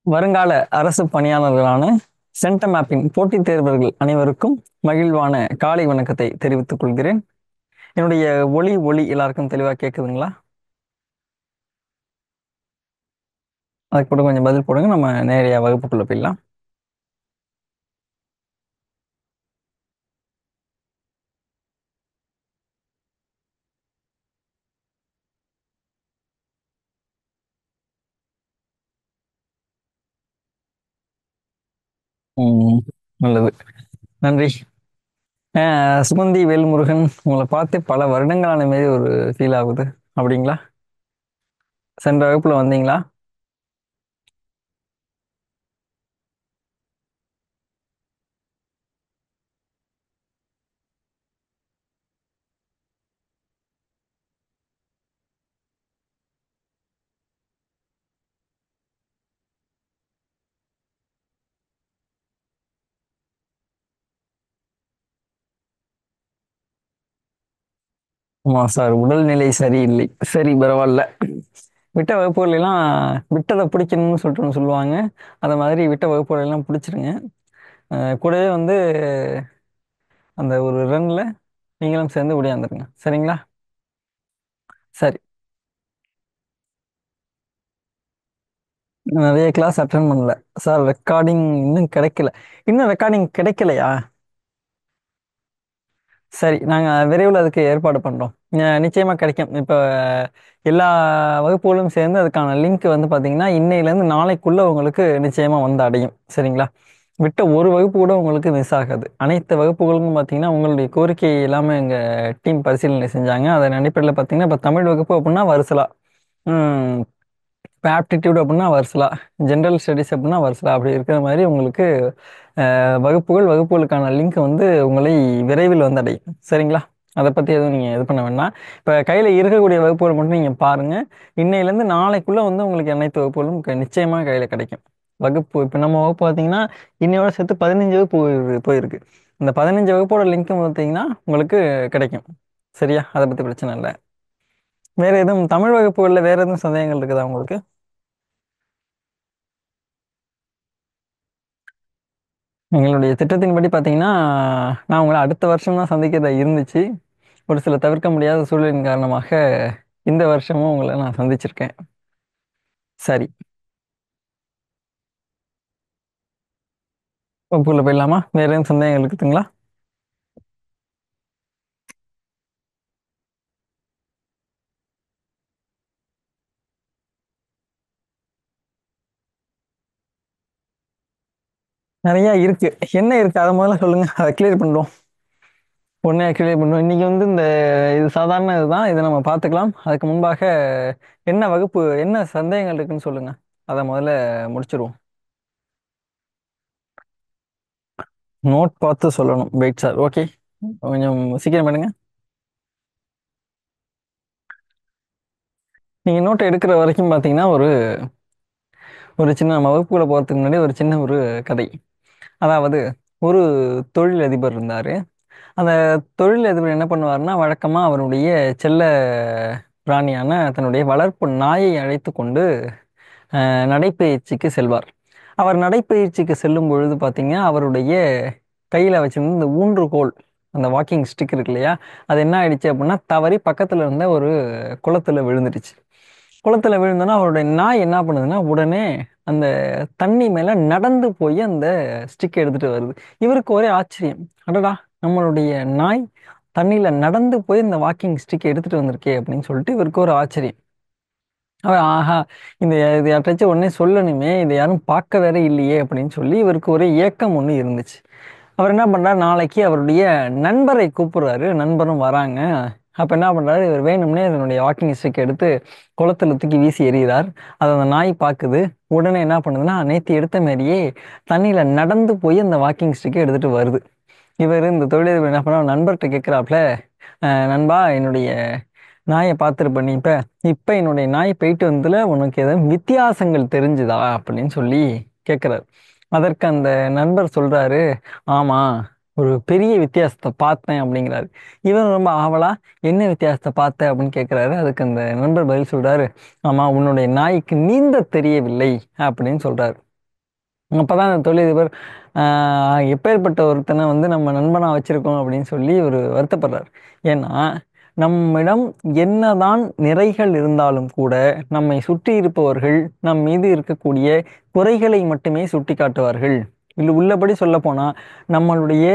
வருங்கால அரசு பணியாளர்களான சென்டம் ஆப்பின் போட்டித் தேர்வர்கள் அனைவருக்கும் மகிழ்வான காலை வணக்கத்தை தெரிவித்துக் கொள்கிறேன். என்னுடைய ஒளி எல்லாருக்கும் தெளிவாக கேட்குதுங்களா? அதுக்கு கூட கொஞ்சம் பதில் போடுங்க. நம்ம நேரடியாக வகுப்புக்குள்ள போயிடலாம். ம், நல்லது, நன்றி. சுகந்தி வேல்முருகன், உங்களை பார்த்து பல வருடங்களான மாரி ஒரு ஃபீல் ஆகுது. அப்படிங்களா? சென்ற வகுப்புல வந்தீங்களா? ஆமா சார், உடல்நிலை சரியில்லை. சரி, பரவாயில்ல. விட்ட வகுப்புகள் எல்லாம் விட்டதை பிடிக்கணும்னு சொல்லிட்டு ஒண்ணு சொல்லுவாங்க. அந்த மாதிரி விட்ட வகுப்புகள் எல்லாம் பிடிச்சிருங்க. கூடவே வந்து அந்த ஒரு ரன்ல நீங்களும் சேர்ந்து ஓடியாந்துருங்க. சரிங்களா? சரி. நிறைய கிளாஸ் அட்டன் பண்ணல சார். ரெக்கார்டிங் இன்னும் கிடைக்கல. இன்னும் ரெக்கார்டிங் கிடைக்கலையா? சரி, நாங்கள் விரைவில் அதுக்கு ஏற்பாடு பண்ணுறோம். நிச்சயமா கிடைக்கும். இப்போ எல்லா வகுப்புகளும் சேர்ந்து அதுக்கான லிங்க் வந்து பார்த்தீங்கன்னா இன்னையிலேருந்து நாளைக்குள்ள உங்களுக்கு நிச்சயமா வந்து அடையும். சரிங்களா? விட்ட ஒரு வகுப்பு கூட உங்களுக்கு மிஸ் ஆகாது. அனைத்து வகுப்புகளுக்கும் பார்த்தீங்கன்னா உங்களுடைய கோரிக்கை எல்லாமே எங்கள் டீம் பரிசீலனை செஞ்சாங்க. அதன் அடிப்படையில் பார்த்தீங்கன்னா இப்போ தமிழ் வகுப்பு அப்படின்னா வருசலா, இப்போ ஆப்டிடியூட் அப்படின்னா வருசலா, ஜென்ரல் ஸ்டடீஸ் அப்படின்னா வருசலா, அப்படி இருக்கிற மாதிரி உங்களுக்கு வகுப்புகளுக்கான லிங்க் வந்து உங்களை விரைவில் வந்து அடையும். சரிங்களா? அதை பற்றி எதுவும் நீங்கள் இது பண்ண வேண்டாம். இப்போ கையில் இருக்கக்கூடிய வகுப்புகள் மட்டும் நீங்கள் பாருங்கள். இன்னையிலேருந்து நாளைக்குள்ளே வந்து உங்களுக்கு அனைத்து வகுப்புகளும் நிச்சயமாக கையில் கிடைக்கும். வகுப்பு இப்போ நம்ம வகுப்பு பார்த்தீங்கன்னா இன்னையோட சேர்த்து 15 வகுப்பு போயிருக்கு. இந்த 15 வகுப்போட லிங்க்கும் பார்த்தீங்கன்னா உங்களுக்கு கிடைக்கும். சரியா? அதை பற்றி பிரச்சனை இல்லை. வேற எதுவும் தமிழ் வகுப்புகளில் வேற எதுவும் சந்தேகங்கள் இருக்குதா உங்களுக்கு? எங்களுடைய திட்டத்தின்படி பார்த்தீங்கன்னா நான் உங்களை அடுத்த வருஷம் தான் சந்திக்கிறதா இருந்துச்சு. ஒரு சில தவிர்க்க முடியாத சூழலின் காரணமாக இந்த வருஷமும் உங்களை நான் சந்திச்சிருக்கேன். சரி, வகுப்புக்குள்ள போயிடலாமா? வேற எதுவும் சந்தேகங்கள் இருக்குதுங்களா? நிறைய இருக்கு. என்ன இருக்கு அதை முதல்ல சொல்லுங்க, அதை கிளியர் பண்ணுறோம். உடனே கிளியர் பண்ணுறோம். இன்னைக்கு வந்து இது சாதாரண இதுதான், இதை நம்ம பார்த்துக்கலாம். அதுக்கு முன்பாக என்ன வகுப்பு, என்ன சந்தேகங்கள் இருக்குன்னு சொல்லுங்க. அதை முதல்ல முடிச்சிருவோம். நோட் பார்த்து சொல்லணும். Wait sir. ஓகே, கொஞ்சம் சீக்கிரம் பண்ணுங்க. நீங்க நோட் எடுக்கிற வரைக்கும் பார்த்தீங்கன்னா ஒரு ஒரு சின்ன, நம்ம வகுப்புக்குள்ள போகிறதுக்கு முன்னாடி ஒரு சின்ன ஒரு கதை. அதாவது, ஒரு தொழிலதிபர் இருந்தார். அந்த தொழிலதிபர் என்ன பண்ணுவார்னா, வழக்கமாக அவருடைய செல்ல பிராணியான தன்னுடைய வளர்ப்பு நாயை அழைத்து கொண்டு நடைப்பயிற்சிக்கு செல்வார். அவர் நடைப்பயிற்சிக்கு செல்லும் பொழுது பார்த்தீங்க, அவருடைய கையில் வச்சிருந்த இந்த ஊன்றுகோல், அந்த வாக்கிங் ஸ்டிக் இருக்கு இல்லையா, அது என்ன ஆயிடுச்சு அப்படின்னா தவறி பக்கத்தில் இருந்த ஒரு குளத்துல விழுந்துடுச்சு. குளத்துல விழுந்தோன்னா அவருடைய நாய் என்ன பண்ணுதுன்னா உடனே அந்த தண்ணி மேல நடந்து போய் அந்த ஸ்டிக் எடுத்துட்டு வருது. இவருக்கு ஒரே ஆச்சரியம். அடடா, நம்மளுடைய நாய் தண்ணியில நடந்து போய் இந்த வாக்கிங் ஸ்டிக் எடுத்துட்டு வந்திருக்கே அப்படின்னு சொல்லிட்டு இவருக்கு ஒரு ஆச்சரியம். அவர் ஆஹா, இது யார்ட்டாச்சும் உடனே சொல்லணுமே, இதை யாரும் பார்க்க வேற இல்லையே அப்படின்னு சொல்லி இவருக்கு ஒரு ஏக்கம் ஒன்று இருந்துச்சு. அவர் என்ன பண்றாரு, நாளைக்கு அவருடைய நண்பரை கூப்பிடுறாரு. நண்பரும் வராங்க. அப்ப என்ன பண்றாரு, இவர் வேணும்னே இதனுடைய வாக்கிங் ஸ்டிக் எடுத்து குளத்துல தூக்கி வீசி எறிகிறார். அதை அந்த நாய் பார்க்குது. உடனே என்ன பண்ணுதுன்னா, நேத்து எடுத்த மாதிரியே தண்ணியில நடந்து போய் அந்த வாக்கிங் ஸ்டிக்கை எடுத்துட்டு வருது. இவர் இந்த தொழிலதிபர் என்ன பண்ண நண்பர்கிட்ட கேட்கிறாப்புல, நண்பா, என்னுடைய நாயை பார்த்துருப்ப நீ. இப்ப இப்ப என்னுடைய நாய் போயிட்டு வந்ததுல உனக்கு ஏதாவது வித்தியாசங்கள் தெரிஞ்சுதா அப்படின்னு சொல்லி கேட்கிறாரு. அதற்கு அந்த நண்பர் சொல்றாரு, ஆமா, ஒரு பெரிய வித்தியாசத்தை பார்த்தேன் அப்படிங்கிறாரு. இவன் ரொம்ப ஆவலா, என்ன வித்தியாசத்தை பார்த்த அப்படின்னு கேட்கிறாரு. அதுக்கு அந்த நண்பர் பதில் சொல்றாரு, ஆமா, உன்னுடைய நாய்க்கு நீந்த தெரியவில்லை அப்படின்னு சொல்றாரு. அப்பதான் அந்த தொழிலதிபர் எப்பேற்பட்ட ஒருத்தனை வந்து நம்ம நண்பனா வச்சிருக்கோம் அப்படின்னு சொல்லி ஒரு வருத்தப்படுறார். ஏன்னா நம்மிடம் என்னதான் நிறைகள் இருந்தாலும் கூட நம்மை சுற்றி இருப்பவர்கள் நம் மீது இருக்கக்கூடிய குறைகளை மட்டுமே சுட்டி காட்டுவார்கள். இல்லை உள்ளபடி சொல்ல போனா நம்மளுடைய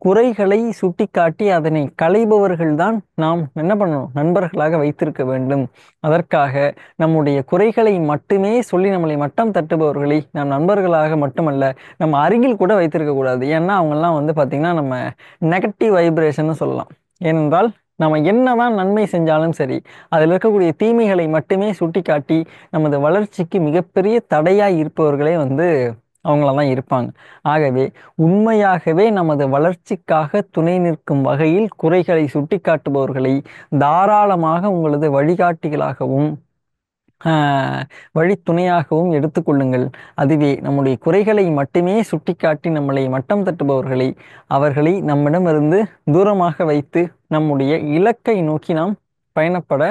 குறைகளை சுட்டிக்காட்டி அதனை களைபவர்கள் தான் நாம் என்ன பண்ணணும், நண்பர்களாக வைத்திருக்க வேண்டும். அதற்காக நம்முடைய குறைகளை மட்டுமே சொல்லி நம்மளை மட்டம் தட்டுபவர்களை நாம் நண்பர்களாக மட்டுமல்ல நம்ம அருகில் கூட வைத்திருக்க கூடாது. ஏன்னா அவங்கெல்லாம் வந்து பாத்தீங்கன்னா நம்ம நெகட்டிவ் வைப்ரேஷன் சொல்லலாம். ஏனென்றால் நம்ம என்னதான் நன்மை செஞ்சாலும் சரி அதில் இருக்கக்கூடிய தீமைகளை மட்டுமே சுட்டிக்காட்டி நமது வளர்ச்சிக்கு மிகப்பெரிய தடையாய் இருப்பவர்களே வந்து அவங்கள தான் இருப்பாங்க. ஆகவே உண்மையாகவே நமது வளர்ச்சிக்காக துணை நிற்கும் வகையில் குறைகளை சுட்டிக்காட்டுபவர்களை தாராளமாக உங்களது வழிகாட்டிகளாகவும் வழித்துணையாகவும் எடுத்துக்கொள்ளுங்கள். அதுவே நம்முடைய குறைகளை மட்டுமே சுட்டிக்காட்டி நம்மளை மட்டம் தட்டுபவர்களை அவர்களை நம்மிடமிருந்து தூரமாக வைத்து நம்முடைய இலக்கை நோக்கி நாம் பயணப்பட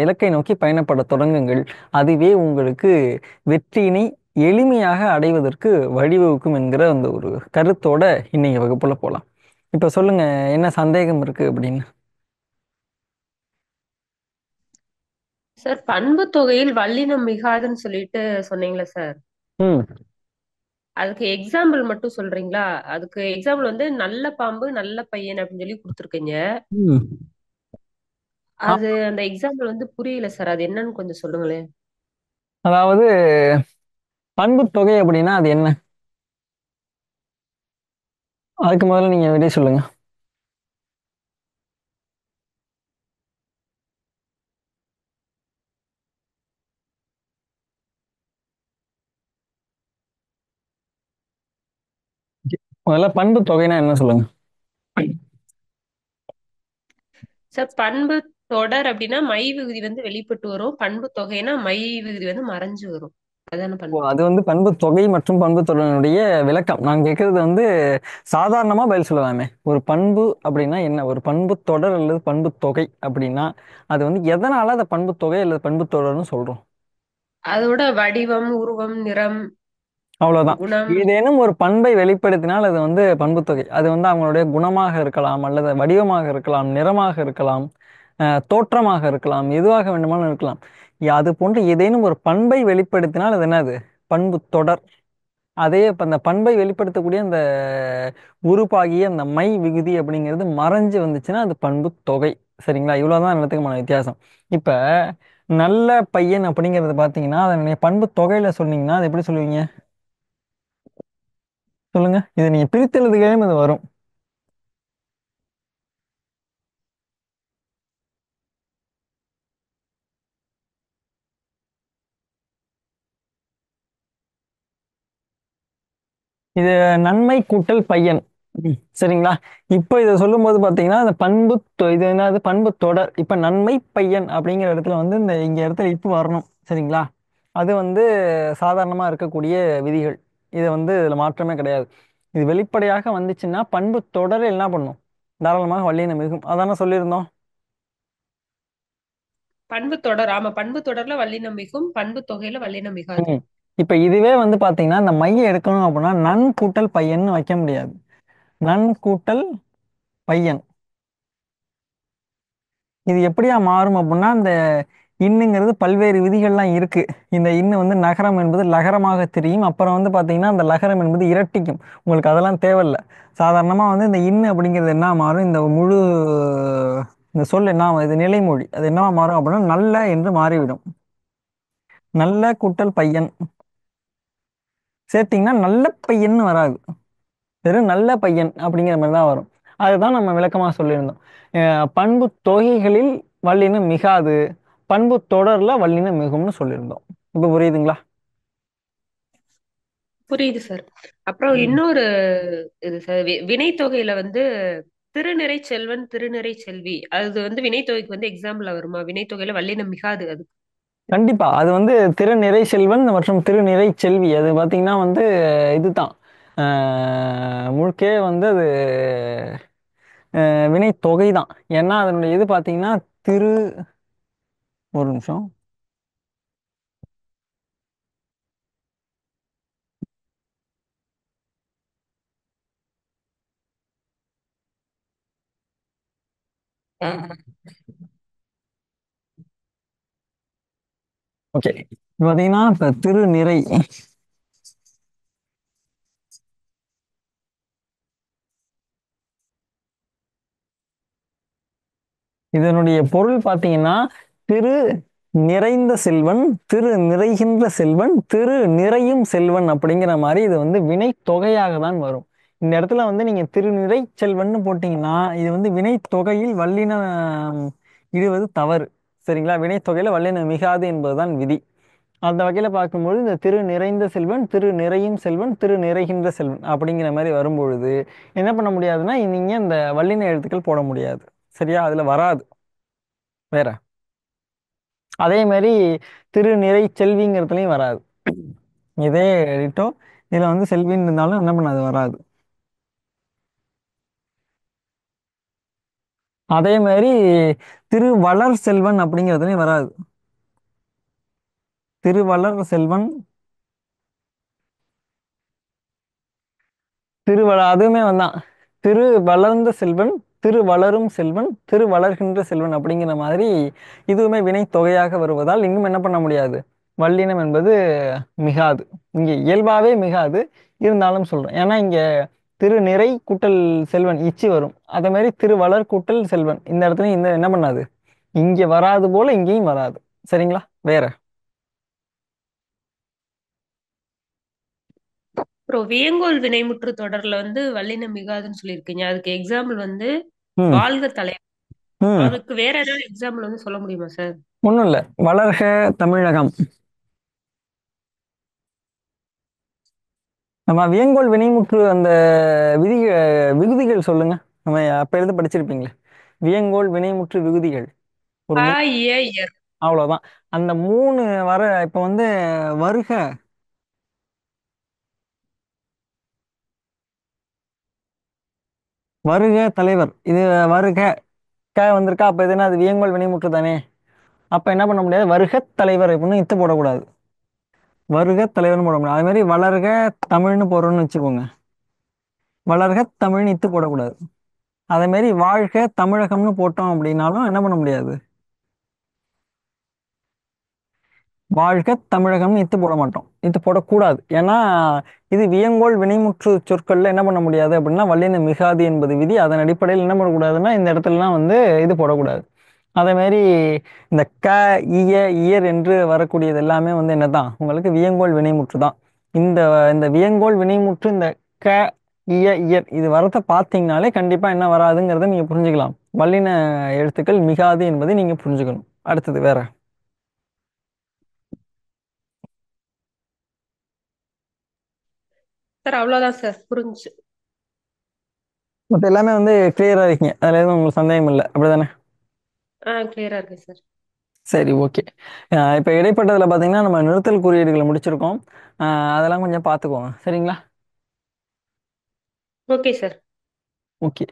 இலக்கை நோக்கி பயணப்பட தொடங்குங்கள். அதுவே உங்களுக்கு வெற்றியினை எளிமையாக அடைவதற்கு வழிவகுக்கும் என்கிற அந்த ஒரு கருத்தோட இன்னைக்கு வகுப்புல போலாம். இப்ப சொல்லுங்க, என்ன சந்தேகம் இருக்கு அப்படின்னு. சார், பண்பு தொகையில் வல்லினம் மிகாதுன்னு சொல்லிட்டு சொன்னீங்களே சார். ம். அதுக்கு எக்ஸாம்பிள் மட்டும் சொல்றீங்களா? அதுக்கு எக்ஸாம்பிள் வந்து நல்ல பாம்பு நல்ல பையன் அப்படின்னு சொல்லி கொடுத்துருக்கீங்க. ம். அது அந்த எக்ஸாம்பிள் வந்து புரியல சார். அது என்னன்னு கொஞ்சம் சொல்லுங்களேன். அதாவது பண்பு தொகை அப்படின்னா அது என்ன? அதுக்கு முதல்ல நீங்க விடை சொல்லுங்க. முதல்ல பண்பு தொகைனா என்ன சொல்லுங்க. சார், பண்பு தொடர் அப்படின்னா மை விகுதி வந்து வெளிப்பட்டு வரும். பண்பு தொகைனா மை விகுதி வந்து மறைஞ்சு வரும். அதான ஓ, பண்பு அது தொகை. வந்து பண்பு தொகை மற்றும் பண்பு தொடரினுடைய விளக்கம். நான் கேட்கறது வந்து சாதாரணமா பதில் சொல்லலாமே. ஒரு பண்பு அப்படின்னா என்ன, ஒரு பண்பு தொடர் அல்லது பண்பு தொகை அப்படின்னா அது வந்து எதனால அதை பண்பு தொகை அல்லது பண்பு தொடர்னு சொல்றோம். அதோட வடிவம், உருவம், நிறம், அவ்வளவுதான். குணம். ஏதேனும் ஒரு பண்பை வெளிப்படுத்தினால் அது வந்து பண்பு தொகை. அது வந்து அவங்களுடைய குணமாக இருக்கலாம், அல்லது வடிவமாக இருக்கலாம், நிறமாக இருக்கலாம், தோற்றமாக இருக்கலாம், எதுவாக வேண்டுமானாலும் இருக்கலாம். அது போன்று ஏதேனும் ஒரு பண்பை வெளிப்படுத்தினால் அது என்னது, பண்பு தொடர். அதே இப்ப அந்த பண்பை வெளிப்படுத்தக்கூடிய அந்த உருப்பாகிய அந்த மை விகுதி அப்படிங்கிறது மறைஞ்சு வந்துச்சுன்னா அது பண்பு தொகை. சரிங்களா? இவ்வளவுதான் எல்லாத்துக்குமான வித்தியாசம். இப்ப நல்ல பையன் அப்படிங்கறது பாத்தீங்கன்னா அதனுடைய பண்பு தொகையில சொன்னீங்கன்னா அது எப்படி சொல்லுவீங்க? சொல்லுங்க. இதை நீங்க பிரித்தெழுதுகையிலும் இது வரும். இது நன்மை கூட்டல் பையன். சரிங்களா? இப்போ இதை சொல்லும்போது பாத்தீங்கன்னா அந்த இது என்னது, பண்பு தொடர். இப்ப நன்மை பையன் அப்படிங்கிற இடத்துல வந்து இந்த இங்க இடத்துல இப்போ வரணும். சரிங்களா? அது வந்து சாதாரணமா இருக்கக்கூடிய விதிகள். இது வந்து இதுல மாற்றமே கிடையாது. இது வெளிப்படையாக வந்துச்சுன்னா பண்பு தொடர் என்ன பண்ணும், தாராளமாக வல்லினம் மிகும். அதானே சொல்லியிருந்தோம். பண்பு தொடர். ஆமா, பண்பு தொடர்ல வல்லினம் மிகும், பண்பு தொகையில வல்லினம் மிகாது. ம். இப்ப இதுவே வந்து பாத்தீங்கன்னா இந்த மைய எடுக்கணும் அப்படின்னா நன் கூட்டல் பையன்னு வைக்க முடியாது. நன் கூட்டல் பையன். இது எப்படியா மாறும் அப்படின்னா இந்த இன்னுங்கிறது பல்வேறு விதிகள்லாம் இருக்கு. இந்த இன்னு வந்து நகரம் என்பது லகரமாக தெரியும். அப்புறம் வந்து பாத்தீங்கன்னா அந்த லகரம் என்பது இரட்டிக்கும். உங்களுக்கு அதெல்லாம் தேவையில்ல. சாதாரணமா வந்து இந்த இன்னு அப்படிங்கிறது என்ன மாறும், இந்த முழு இந்த சொல் என்ன இது நிலைமொழி அது என்னவா மாறும் அப்படின்னா நல்ல என்று மாறிவிடும். நல்ல கூட்டல் பையன் சேர்த்தீங்கன்னா நல்ல பையன்னு வராது, வெறும் நல்ல பையன் அப்படிங்கிற மாதிரி தான் வரும். அதுதான் நம்ம விளக்கமா சொல்லியிருந்தோம். பண்பு தொகைகளில் வல்லினம் மிகாது, பண்பு தொடர்ல வல்லினம் மிகும்னு சொல்லியிருந்தோம். இப்ப புரியுதுங்களா? புரியுது சார். அப்புறம் ம். இன்னொரு இது சார், வினைத்தொகையில வந்து திருநிறை செல்வன், திருநிறை செல்வி, அது வந்து வினைத்தொகைக்கு வந்து எக்ஸாம்பிள் வருமா? வினைத்தொகையில வல்லினம் மிகாது அது. கண்டிப்பா அது வந்து திருநிறை செல்வன் மற்றும் திருநிறை செல்வி. அது பாத்தீங்கன்னா வந்து இதுதான் முழுக்கே வந்து அது வினை தொகை தான். ஏன்னா அதனுடைய இது பாத்தீங்கன்னா திரு, ஒரு நிமிஷம். ஓகே. பாத்தீங்கன்னா இப்ப திருநிறை. இதனுடைய பொருள் பார்த்தீங்கன்னா, திரு நிறைந்த செல்வன், திரு நிறைகின்ற செல்வன், திரு நிறையும் செல்வன் அப்படிங்கிற மாதிரி இது வந்து வினை தொகையாக தான் வரும். இந்த இடத்துல வந்து நீங்க திருநிறை செல்வன்னு போட்டீங்கன்னா இது வந்து வினை தொகையில் வல்லின இடுவது தவறு. சரிங்களா? வினை தொகையில வல்லின மிகாது என்பதுதான் விதி. அந்த வகையில பார்க்கும்பொழுது இந்த திரு நிறைந்த செல்வன், திரு நிறையும் செல்வன், திரு நிறைகின்ற செல்வன் அப்படிங்கிற மாதிரி வரும்பொழுது என்ன பண்ண முடியாதுன்னா நீங்க இந்த வல்லின எழுத்துக்கள் போட முடியாது. சரியா? அதுல வராது. வேற அதே மாதிரி திருநிறை செல்விங்கிறதுலையும் வராது. இதே எடிட்டோ இதுல வந்து செல்வின்னு இருந்தாலும் என்ன பண்ணாது, வராது. அதே மாதிரி திருவளர் செல்வன் அப்படிங்கிறதுலையும் வராது. திருவளர் செல்வன், அதுவுமே வந்தான். திரு வளர்ந்த செல்வன், திரு வளரும் செல்வன், திரு வளர்கின்ற செல்வன் அப்படிங்கிற மாதிரி இதுவுமே வினை தொகையாக வருவதால் இன்னும் என்ன பண்ண முடியாது, வல்லினம் என்பது மிகாது. இங்க இயல்பாவே மிகாது. இருந்தாலும் சொல்றேன், ஏன்னா இங்க திரு நிறை கூட்டல் செல்வன் இச்சி வரும். அதே மாதிரி திரு வளர் கூட்டல் செல்வன் இந்த இடத்துல இந்த என்ன பண்ணாது, இங்க வராது போல இங்கேயும் வராது. சரிங்களா? வேற அப்புறம் வியங்கோல் வினைமுற்று தொடர்ல வந்து வல்லினம் மிகாதுன்னு சொல்லியிருக்கீங்க. அதுக்கு எக்ஸாம்பிள் வந்து ம் வாழ்க தலைவர். ம் அதுக்கு வேற ஏதாவது எக்ஸாம்பிள் வந்து சொல்ல முடியுமா சார்? ஒண்ணும் இல்ல. வளர்க தமிழகம். நம்ம வியங்கோல் வினைமுற்று அந்த விதி விகுதிகள் சொல்லுங்க. நம்ம அப்ப எழுத படிச்சிருப்பீங்களே, வியங்கோல் வினைமுற்று விகுதிகள். ஒரு ஆ, மூணு. இய, இயர். அவ்வளவுதான். அந்த மூணு வர இப்ப வந்து வருக. வருக தலைவர். இது வருக க வந்திருக்கா, அப்ப இது என்ன, அது வியங்கோல் வினைமுற்று தானே. அப்ப என்ன பண்ண முடியாது, வருக தலைவர் இப்படின்னு இத்து போடக்கூடாது. வருக தலைவர்னு போட முடியாது. அதே மாதிரி வளர்க தமிழ்னு போடுறோம்னு வச்சுக்கோங்க, வளர்க தமிழ்னு இத்து போடக்கூடாது. அதே மாதிரி வாழ்க தமிழகம்னு போட்டோம் அப்படின்னாலும் என்ன பண்ண முடியாது, வாழ்க தமிழகம்னு இத்து போட மாட்டோம், இத்து போடக்கூடாது. ஏன்னா இது வியங்கோல் வினைமுற்று சொற்கள்ல என்ன பண்ண முடியாது அப்படின்னா வல்லின மிகாது என்பது விதி. அதன் அடிப்படையில் என்ன பண்ணக்கூடாதுன்னா இந்த இடத்துலலாம் வந்து இது போடக்கூடாது. அதே மாதிரி இந்த க, இய, இயர் என்று வரக்கூடியது எல்லாமே வந்து என்னதான் உங்களுக்கு வியங்கோல் வினைமுற்று தான். இந்த இந்த வியங்கோல் வினைமுற்று இந்த க, இய, இயர் இது வரத்தை பார்த்தீங்கனாலே கண்டிப்பா என்ன வராதுங்கிறத நீங்க புரிஞ்சுக்கலாம். வல்லின எழுத்துக்கள் மிகாது என்பதை நீங்க புரிஞ்சுக்கணும். அடுத்தது வேற. சார் அவ்வளவுதான் சார், புரிஞ்சு. மற்ற எல்லாமே வந்து கிளியரா இருக்கீங்க, அதுல எதுவும் உங்களுக்கு சந்தேகம் இல்லை அப்படிதானே? கிளியரா இருக்கு சார். சரி, ஓகே. இப்போ இடைப்பட்டதுல பார்த்தீங்கன்னா நம்ம நிறுத்தல் குறியீடுகளை முடிச்சிருக்கோம். அதெல்லாம் கொஞ்சம் பார்த்துக்கோங்க. சரிங்களா? Okay sir. ஓகே.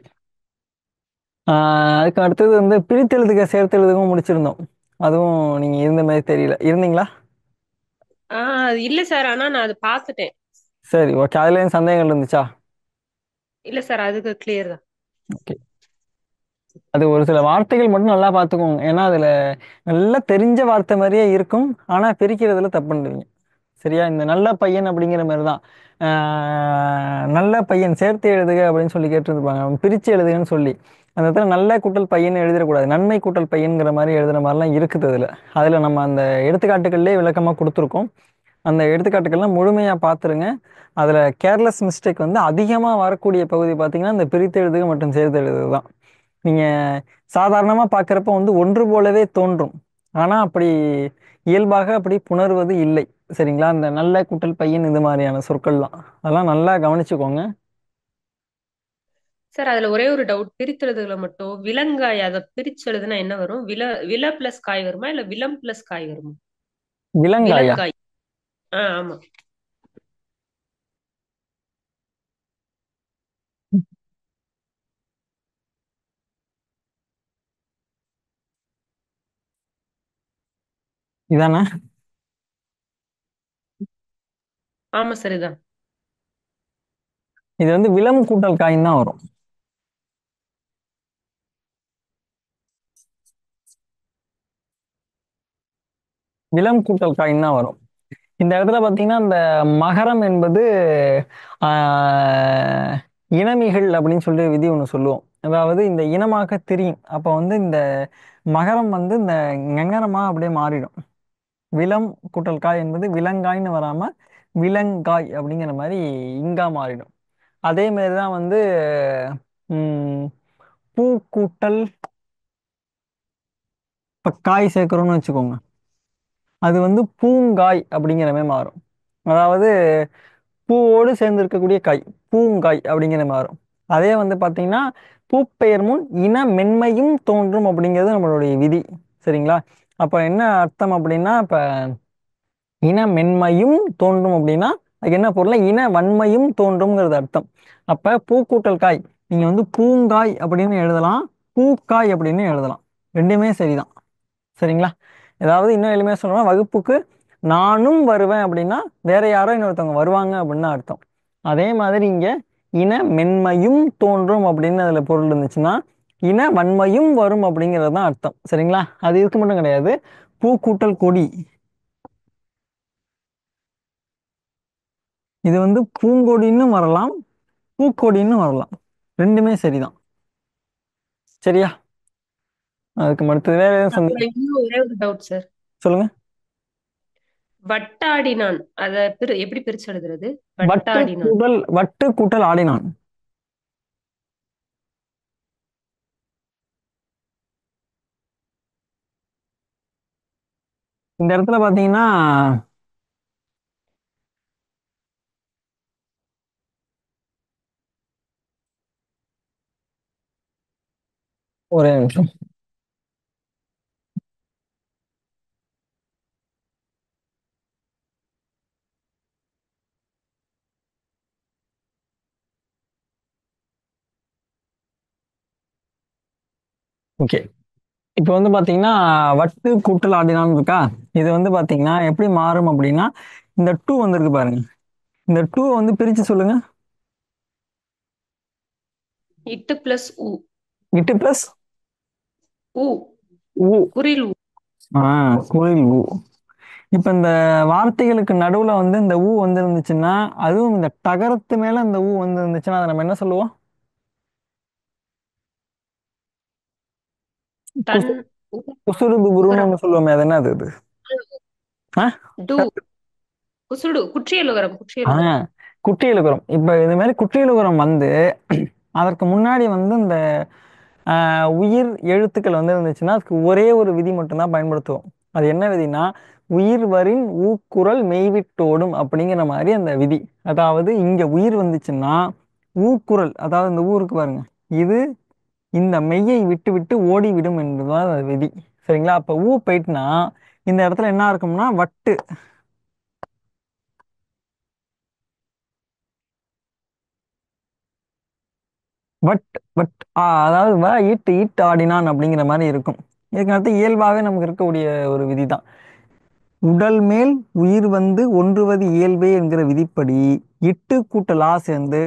அதுக்கு அடுத்தது வந்து பிரித்தெழுதுக சேர்த்தெழுதுகவும் முடிச்சிருந்தோம். அதுவும் நீங்க இருந்த மாதிரி தெரியல, இருந்தீங்களா? இல்ல சார், ஆனா நான் அதை பார்த்துட்டேன். சரி, ஓகே. அதுலேயும் சந்தேகங்கள் இருந்துச்சா? இல்ல சார், அதுக்கு கிளியர் தான். ஓகே. அது ஒரு சில வார்த்தைகள் மட்டும் நல்லா பார்த்துக்கோங்க. ஏன்னா அதுல நல்லா தெரிஞ்ச வார்த்தை மாதிரியே இருக்கும், ஆனா பிரிக்கிறதுல தப்பு பண்ணுவீங்க. சரியா? இந்த நல்ல பையன் அப்படிங்கிற மாதிரி தான். நல்ல பையன் சேர்த்து எழுதுக அப்படின்னு சொல்லி கேட்டிருப்பாங்க, அவங்க பிரிச்சு எழுதுகன்னு சொல்லி. அந்த இடத்துல நல்ல கூட்டல் பையன் எழுதிடக்கூடாது, நன்மை கூட்டல் பையன்கிற மாதிரி எழுதுற மாதிரிலாம் இருக்குது அதுல. அதுல நம்ம அந்த எடுத்துக்காட்டுகள்லேயே விளக்கமா கொடுத்துருக்கோம். அந்த எடுத்துக்காட்டுகள்லாம் முழுமையா பார்த்துருங்க. அதுல கேர்லெஸ் மிஸ்டேக் வந்து அதிகமா வரக்கூடிய பகுதி பார்த்தீங்கன்னா இந்த பிரித்து எழுதுக மற்றும் சேர்த்து எழுதுக தான். நீங்க சாதாரணமா பார்க்குறப்ப வந்து ஒன்று போலவே தோன்றும், ஆனா அப்படி இயல்பாக அப்படி புணர்வது இல்லை. சரிங்களா? அந்த நல்ல கூட்டல் பையன் இது மாதிரியான சொற்கள்லாம் அதெல்லாம் நல்லா கவனிச்சுக்கோங்க. சார் அதுல ஒரே ஒரு டவுட், பிரித்தெழுதுகளை மட்டும் விலங்காய் அதை பிரிச்சு எழுதுனா என்ன வரும்? வில பிளஸ் காய் வருமா, இல்ல விலம் பிளஸ் காய் வருமா? விலங்காயா? விலங்காய். ஆமா. இதானே? ஆமா சார், இதான். இது வந்து விலம் கூட்டல் காயின் தான் வரும். விலம் கூட்டல் காயின் தான் வரும். இந்த இடத்துல பார்த்தீங்கன்னா இந்த மகரம் என்பது ஆஹ், இனமிகள் அப்படின்னு சொல்லி விதி ஒன்று சொல்லுவோம். அதாவது இந்த இனமாக தெரியும். அப்போ வந்து இந்த மகரம் வந்து இந்த ஞங்கரமா அப்படியே மாறிடும். விலம் கூட்டல் காய் என்பது விலங்காய்ன்னு வராம விலங்காய் அப்படிங்கிற மாதிரி இங்கா மாறிடும். அதே மாதிரி தான் வந்து ம், பூ கூட்டல் இப்ப காய் சேர்க்கிறோம்னு வச்சுக்கோங்க. அது வந்து பூங்காய் அப்படிங்கிற மாதிரி மாறும். அதாவது பூவோடு சேர்ந்து இருக்கக்கூடிய காய் பூங்காய் அப்படிங்கிற மாதிரி வரும். அதே வந்து பார்த்தீங்கன்னா பூப்பெயர் முன் இன மென்மையும் தோன்றும் அப்படிங்கிறது நம்மளுடைய விதி. சரிங்களா? அப்போ என்ன அர்த்தம் அப்படின்னா, இப்போ இன மென்மையும் தோன்றும் அப்படின்னா அதுக்கு என்ன பொருள்? இன வன்மையும் தோன்றும்ங்கிறது அர்த்தம். அப்போ பூக்கூட்டல் காய் நீங்க வந்து பூங்காய் அப்படின்னு எழுதலாம், பூக்காய் அப்படின்னு எழுதலாம். ரெண்டுமே சரிதான். சரிங்களா? ஏதாவது இன்னும் எளிமையாக சொல்லணும்னா வகுப்புக்கு நானும் வருவேன் அப்படின்னா வேற யாரோ இன்னொருத்தவங்க வருவாங்க அப்படின்னு அர்த்தம். அதே மாதிரி இங்க இன மென்மையும் தோன்றும் அப்படின்னு அதுல பொருள் இருந்துச்சுன்னா இன வன்மையும் வரும் அப்படிங்கிறது தான் அர்த்தம். சரிங்களா? அது இதுக்கு மட்டும் கிடையாது. பூ கூட்டல் கொடி, இது வந்து பூங்கொடின்னு வரலாம், பூக்கொடின்னு வரலாம். ரெண்டுமே சரிதான். சரியா? அதுக்கு அடுத்தது வேற எதுவும் அப்புறம் சந்தேகம்? இன்னும் ஒரே ஒரு டவுட் சார். சொல்லுங்க. வட்டாடினான் அத எப்படி பிரிச்சு எழுதுறது? வட்டு வட்டாடினான். கூட்டல் வட்டு கூட்டல் ஆடினான். இந்த இடத்துல பாத்தீங்கன்னா ஒரே நிமிஷம். ஓகே. இப்போ வந்து பாத்தீங்கன்னா வட்டு கூட்டல் ஆடினான்னு இருக்கா. இது வந்து பாத்தீங்கன்னா எப்படி மாறும் அப்படின்னா இந்த டூ வந்திருக்கு பாருங்க. இந்த டூ வந்து பிரிச்சு சொல்லுங்க. இட்டு பிளஸ் உ. இட்டு பிளஸ் உ. ஊ. குறில் உ. குரில் ஊ. இப்ப இந்த வார்த்தைகளுக்கு நடுவுல வந்து இந்த ஊ வந்து இருந்துச்சுன்னா, அதுவும் இந்த தகரத்து மேல இந்த ஊ வந்து இருந்துச்சுன்னா அதை நம்ம என்ன சொல்லுவோம்? தன் குசு உ. குசுறுது குருன்னு உகரம். ஒண்ணு சொல்லுவோமே, அது என்னது அது? ஆ டு. குசுடு குற்றியலுகரம் ஆ குற்றியலுகரம். குற்றியலுகரம். இப்ப இது மாதிரி குற்றியலுகரம் வந்து அதற்கு முன்னாடி வந்து இந்த உயிர் எழுத்துக்கள் வந்து இருந்துச்சுன்னா அதுக்கு ஒரே ஒரு விதி மட்டும்தான் பயன்படுத்துவோம். அது என்ன விதினா உயிர் வரின் ஊக்குரல் மெய்விட்டோடும் அப்படிங்கிற மாதிரி அந்த விதி. அதாவது இங்க உயிர் வந்துச்சுன்னா ஊக்குரல், அதாவது இந்த ஊருக்கு பாருங்க, இது இந்த மெய்யை விட்டு விட்டு ஓடிவிடும் என்பதுதான் அந்த விதி. சரிங்களா? அப்ப ஊ போயிட்டுனா இந்த இடத்துல என்ன இருக்கும்னா வட்டு. வட் வட் அதாவது ஈட்டு ஈட்டு ஆடினான் அப்படிங்கிற மாதிரி இருக்கும். இதுக்கு அடுத்து இயல்பாகவே நமக்கு இருக்கக்கூடிய ஒரு விதிதான். உடல் மேல் உயிர் வந்து ஒன்றுவது இயல்பே என்கிற விதிப்படி இட்டு கூட்டல் ஆ சேர்ந்து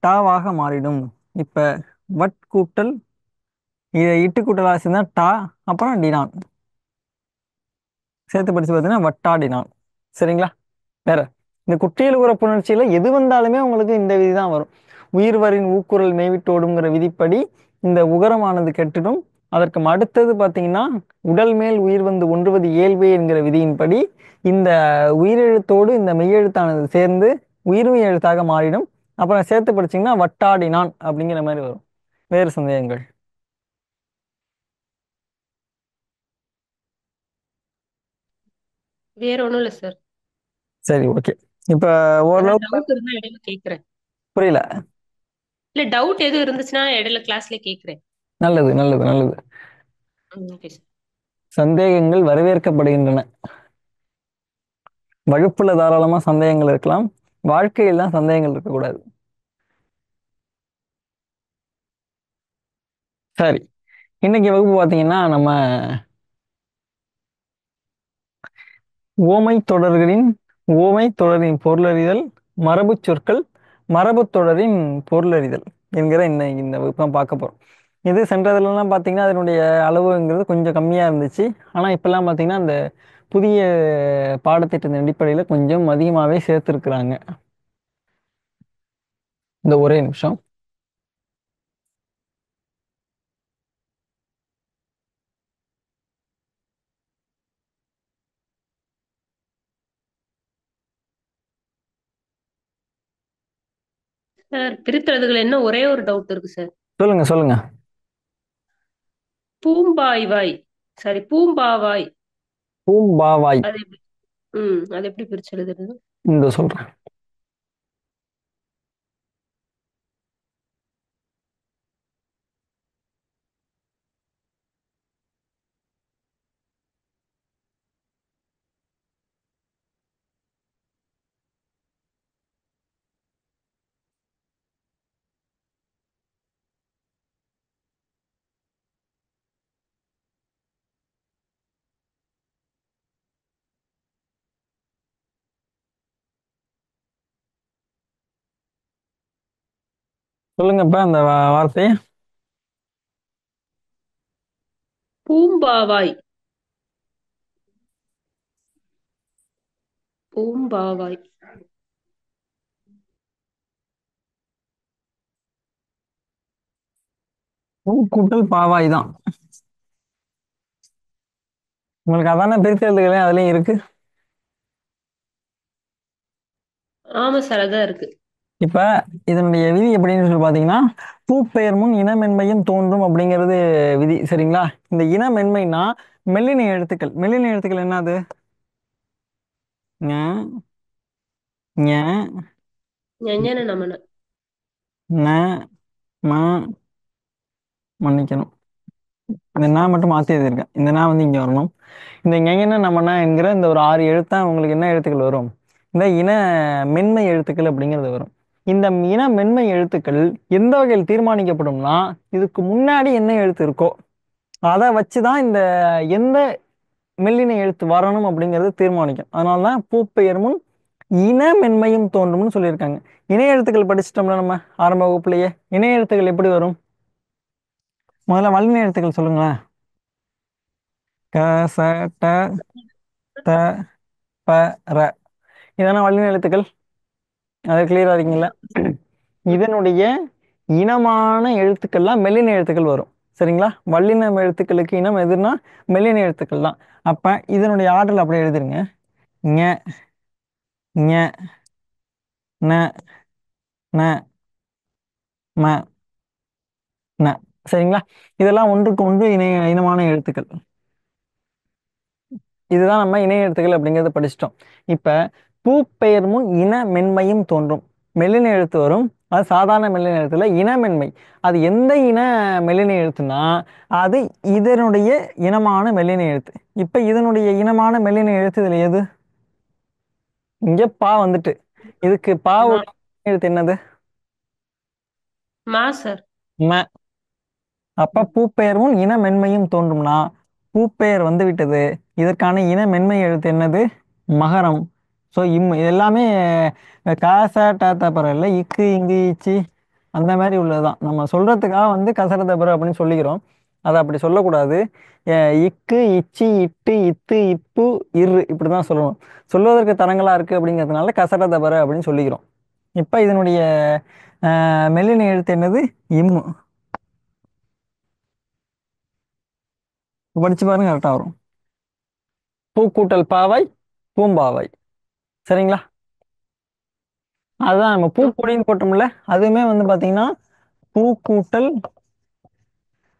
டாவாக மாறிடும். இப்ப வட் கூட்டல் இதை இட்டு கூட்டல் ஆ சேர்ந்தா டா, அப்புறம் டினான் சேர்த்து படிச்சு பார்த்தீங்கன்னா வட்டாடினான். சரிங்களா? வேற இந்த குற்றியலுகர புணர்ச்சியில எது வந்தாலுமே உங்களுக்கு இந்த விதி தான் வரும். உயிர்வரின் ஊக்குரல் மேவிட்டோடுங்கிற விதிப்படி இந்த உகரமானது கெட்டுடும். அதற்கு அடுத்தது பார்த்தீங்கன்னா உடல் மேல் உயிர் வந்து ஒன்றுவது இயல்பே என்கிற விதியின்படி இந்த உயிரெழுத்தோடு இந்த மெய்யெழுத்தானது சேர்ந்து உயிர்மெய் எழுத்தாக மாறிடும். அப்புறம் சேர்த்து படிச்சீங்கன்னா வட்டாடினான் அப்படிங்கிற மாதிரி வரும். வேறு சந்தேகங்கள்? வேற ஒண்ணும் இல்ல சார். சரி, ஓகே. இப்ப ஏதாவது ஓரளவு டவுட் இருந்தா இடையில கேக்குறேன். புரியல. இல்ல டவுட் எதுவும் இருந்துச்சுன்னா இடையில கிளாஸ்ல கேக்குறேன். நல்லது, நல்லது, நல்லது. Okay sir. சந்தேகங்கள் வரவேற்கப்படுகின்றன. வகுப்புல தாராளமா சந்தேகங்கள் இருக்கலாம், வாழ்க்கையில் தான் சந்தேகங்கள் இருக்கக்கூடாது. சரி, இன்னைக்கு வகுப்பு பார்த்தீங்கன்னா நம்ம ஓமை தொடர்களின் ஓமை தொடரின் பொருளறிதல், மரபுச் சொற்கள், மரபுத் தொடரின் பொருளறிதல் என்கிற இந்த வகுப்பு தான் பார்க்க போறோம். இது சென்றதுலலாம் பார்த்தீங்கன்னா அதனுடைய அளவுங்கிறது கொஞ்சம் கம்மியாக இருந்துச்சு. ஆனால் இப்பெல்லாம் பார்த்தீங்கன்னா அந்த புதிய பாடத்திட்டத்தின் அடிப்படையில் கொஞ்சம் அதிகமாகவே சேர்த்துருக்குறாங்க. இந்த ஒரே நிமிஷம். சார் பிரித்தெழுதுகள் என்ன ஒரே ஒரு டவுட் இருக்கு சார். சொல்லுங்க சொல்லுங்க. பூம்பாய்வாய், சாரி பூம்பாவாய், பூம்பாவாய். அது எப்படி அது எப்படி பிரிச்சு எழுதுறது? இந்த சொல்றேன். சொல்லுங்கப்பா அந்த வார்த்தையை. பூம்பாவாய், பூம்பாவாய். பூ கூட்டல் பாவாய் தான். உங்களுக்கு அதானே பிரித்து எழுதுகளே அதுலயும் இருக்கு. ஆமா சார், அதான் இருக்கு. இப்ப இதனுடைய விதி எப்படின்னு சொல்லி பாத்தீங்கன்னா, பூப்பெயர் முன் இனமென்மையும் தோன்றும் அப்படிங்கிறது விதி. சரிங்களா? இந்த இனமென்மைனா மெல்லின எழுத்துக்கள். மெல்லின எழுத்துக்கள் என்னது? ஞ, ஞ, ஞஞன நமன. ந, ம, மன்னிக்கணும். இந்த நா மட்டும் மாத்தி எழுதியிருக்கேன். இந்த நா வந்து இங்க வரணும். இந்த ஞன நம்மனா என்கிற இந்த ஒரு 6 எழுத்தா உங்களுக்கு என்ன எழுத்துக்கள் வரும்? இந்த இன மென்மை எழுத்துக்கள் அப்படிங்கிறது வரும். இந்த இன மென்மை எழுத்துக்கள் எந்த வகையில் தீர்மானிக்கப்படும்னா, இதுக்கு முன்னாடி என்ன எழுத்து இருக்கோ அதை வச்சுதான் இந்த எந்த மெல்லின எழுத்து வரணும் அப்படிங்கிறது தீர்மானிக்கும். அதனாலதான் பூப்பெயர் முன் இன மென்மையும் தோன்றும்னு சொல்லியிருக்காங்க. இணைய எழுத்துக்கள் படிச்சிட்டோம்ல நம்ம ஆரம்ப வகுப்புலயே. இணைய எழுத்துக்கள் எப்படி வரும்? முதல்ல வல்லின எழுத்துக்கள் சொல்லுங்களேன். க, ச, ட, த, ப, ர. இதான வல்லின எழுத்துக்கள். அது கிளியரா இருக்கீங்களா? இதனுடைய இனமான எழுத்துக்கள்லாம் மெல்லின எழுத்துக்கள் வரும். சரிங்களா? வல்லின எழுத்துக்களுக்கு இனம் எதுனா மெல்லின எழுத்துக்கள் தான். அப்ப இதனுடைய ஆர்டர் அப்படியே எழுதிருங்க. ஞ, ஞ, ந, ந, ம, ந. சரிங்களா? இதெல்லாம் ஒன்றுக்கு ஒன்று இனமான எழுத்துக்கள். இதுதான் நம்ம இணைய எழுத்துக்கள் அப்படிங்கறத படிச்சிட்டோம். இப்ப பூப்பெயர் முன் இன மென்மையும் தோன்றும். மெல்லின எழுத்து வரும். அது சாதாரண மெல்லின எழுத்துல இனமென்மை. அது எந்த இன மெல்லின எழுத்துனா அது இதனுடைய இனமான மெல்லின எழுத்து. இப்ப இதனுடைய இனமான மெல்லின எழுத்து இதுல எது? இங்க பா வந்துட்டு. இதுக்கு மா, பாவோட எழுத்து என்னது? மா சார். ம. அப்ப பூப்பெயர் முன் இன மென்மையும் தோன்றும்னா பூப்பெயர் வந்து விட்டது. இதற்கான இன மென்மை எழுத்து என்னது? மகரம். ஸோ இது எல்லாமே காசா டாத்தா பரவாயில்ல, இக்கு இங்கு இச்சி அந்த மாதிரி உள்ளதுதான். நம்ம சொல்றதுக்காக வந்து கசரதபுரம் அப்படின்னு சொல்லிக்கிறோம். அதை அப்படி சொல்லக்கூடாது. இக்கு இச்சி இட்டு இத்து இப்பு இரு இப்படிதான் சொல்லணும். சொல்வதற்கு தரங்களா இருக்கு அப்படிங்கிறதுனால கசரதபர அப்படின்னு சொல்லிக்கிறோம். இப்ப இதனுடைய மெல்லின எழுத்து என்னது? இம்மு. படிச்சு பாருங்க, கரெக்டா வரும். பூக்கூட்டல் பாவாய், பூம்பாவாய். சரிங்களா? அதுதான் நம்ம பூக்கொடின்னு போட்டோம்ல, அதுவுமே வந்து பாத்தீங்கன்னா பூக்கூட்டல்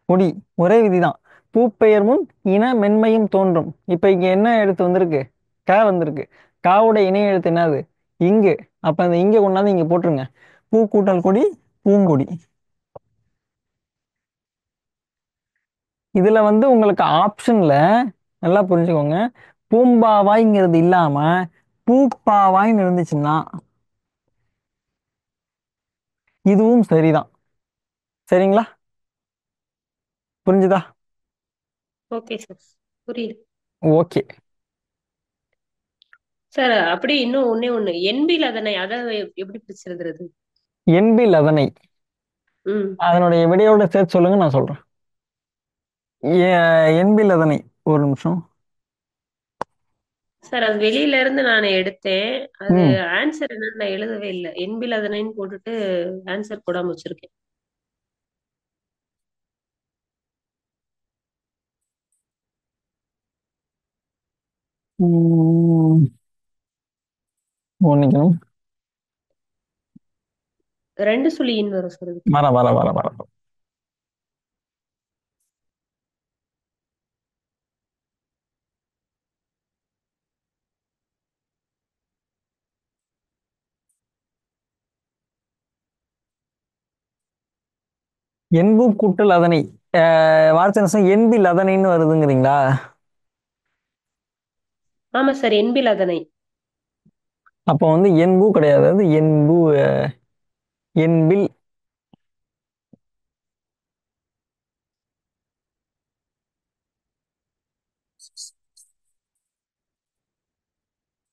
கொடி. ஒரே விதிதான். பூப்பெயர் முன் இன மென்மையும் தோன்றும். இப்ப இங்க என்ன எழுத்து வந்திருக்கு? க வந்திருக்கு. காவோட இணைய எழுத்து என்னது? இங்கு. அப்ப அந்த இங்க கொண்டாந்து இங்க போட்டுருங்க. பூக்கூட்டல் கொடி, பூங்கொடி. இதுல வந்து உங்களுக்கு ஆப்ஷன்ல நல்லா புரிஞ்சுக்கோங்க. பூம்பாவாய்ங்கிறது இல்லாம பூப்பாவாய்ன்னு இருந்துச்சுன்னா இதுவும் சரிதான். சரிங்களா? புரிஞ்சுதா? ஓகே சார், புரியுது. ஓகே. சார் அப்படி இன்னும் ஒண்ணே ஒண்ணு, என்பில் அதனை அதை எப்படி பிரிச்சு எழுதுறது? என்பில் அதனை ம் அதனுடைய விடையோட சேர்த்து சொல்லுங்க, நான் சொல்றேன். என்பில் அதனை ஒரு நிமிஷம். சார் அது வெளியில இருந்து நான் எடுத்தேன். அது ம். ஆன்சர் என்னன்னு நான் எழுதவே இல்ல. எண்பில் அதனைன்னு போட்டுட்டு ஆன்சர் போடாம வச்சிருக்கேன். ம், மன்னிக்கணும். 2 சுழியின் வரும் சார் இதுக்கு. வர. என்பு கூட்டல் அதனை. வார்த்தை என்பில் அதனைன்னு வருதுங்கிறீங்களா? ஆமா சார், எண்பில் அதனை. அப்போ வந்து என்பு கிடையாது, அது என்பு. என்பில்.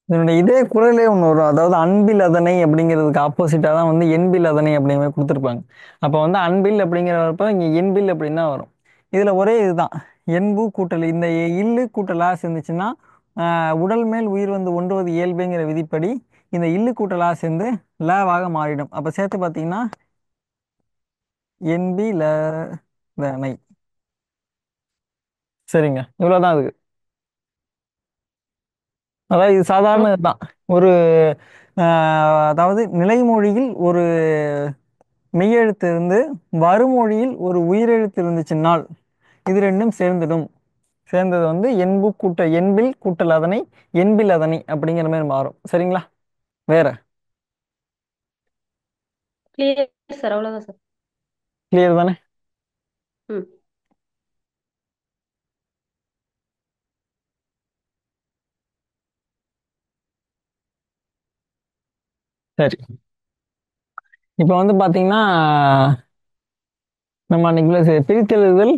இதனுடைய இதே குரலே ஒன்று வரும், அதாவது அன்பில் அதனை அப்படிங்கிறதுக்கு ஆப்போசிட்டா தான் வந்து என்பில் அதனை அப்படிங்கிற மாதிரி கொடுத்துருப்பாங்க. அப்போ வந்து அன்பில் அப்படிங்கிறப்ப இங்க என்பில் அப்படின்னு தான் வரும். இதுல ஒரே இதுதான், என்பு கூட்டல் இந்த இல்லு கூட்டலா சேர்ந்துச்சுன்னா உடல் மேல் உயிர் வந்து ஒன்றுவது இயல்புங்கிற விதிப்படி இந்த இல்லு கூட்டலா சேர்ந்து லாவாக மாறிடும். அப்ப சேர்த்து பார்த்தீங்கன்னா என்பில தனை. சரிங்க, இவ்வளவுதான் அதுக்கு. அதாவது இது சாதாரண ஓ- இதுதான். ஒரு அதாவது நிலைமொழியில் ஒரு மெய்யெழுத்து இருந்து வறுமொழியில் ஒரு உயிரெழுத்து இருந்துச்சுன்னால் இது ரெண்டும் சேர்ந்துடும். சேர்ந்தது வந்து என்பு கூட்ட என்பில் கூட்டல் அதனை என்பில் அதனை அப்படிங்கிற மாதிரி மாறும். சரிங்களா? வேற கிளியர் சார், அவ்வளவுதான் சார். கிளியர் தானே? ம். சரி. இப்போ வந்து பாத்தீங்கன்னா நம்ம அன்னைக்கு பிரித்தெழுதுதல்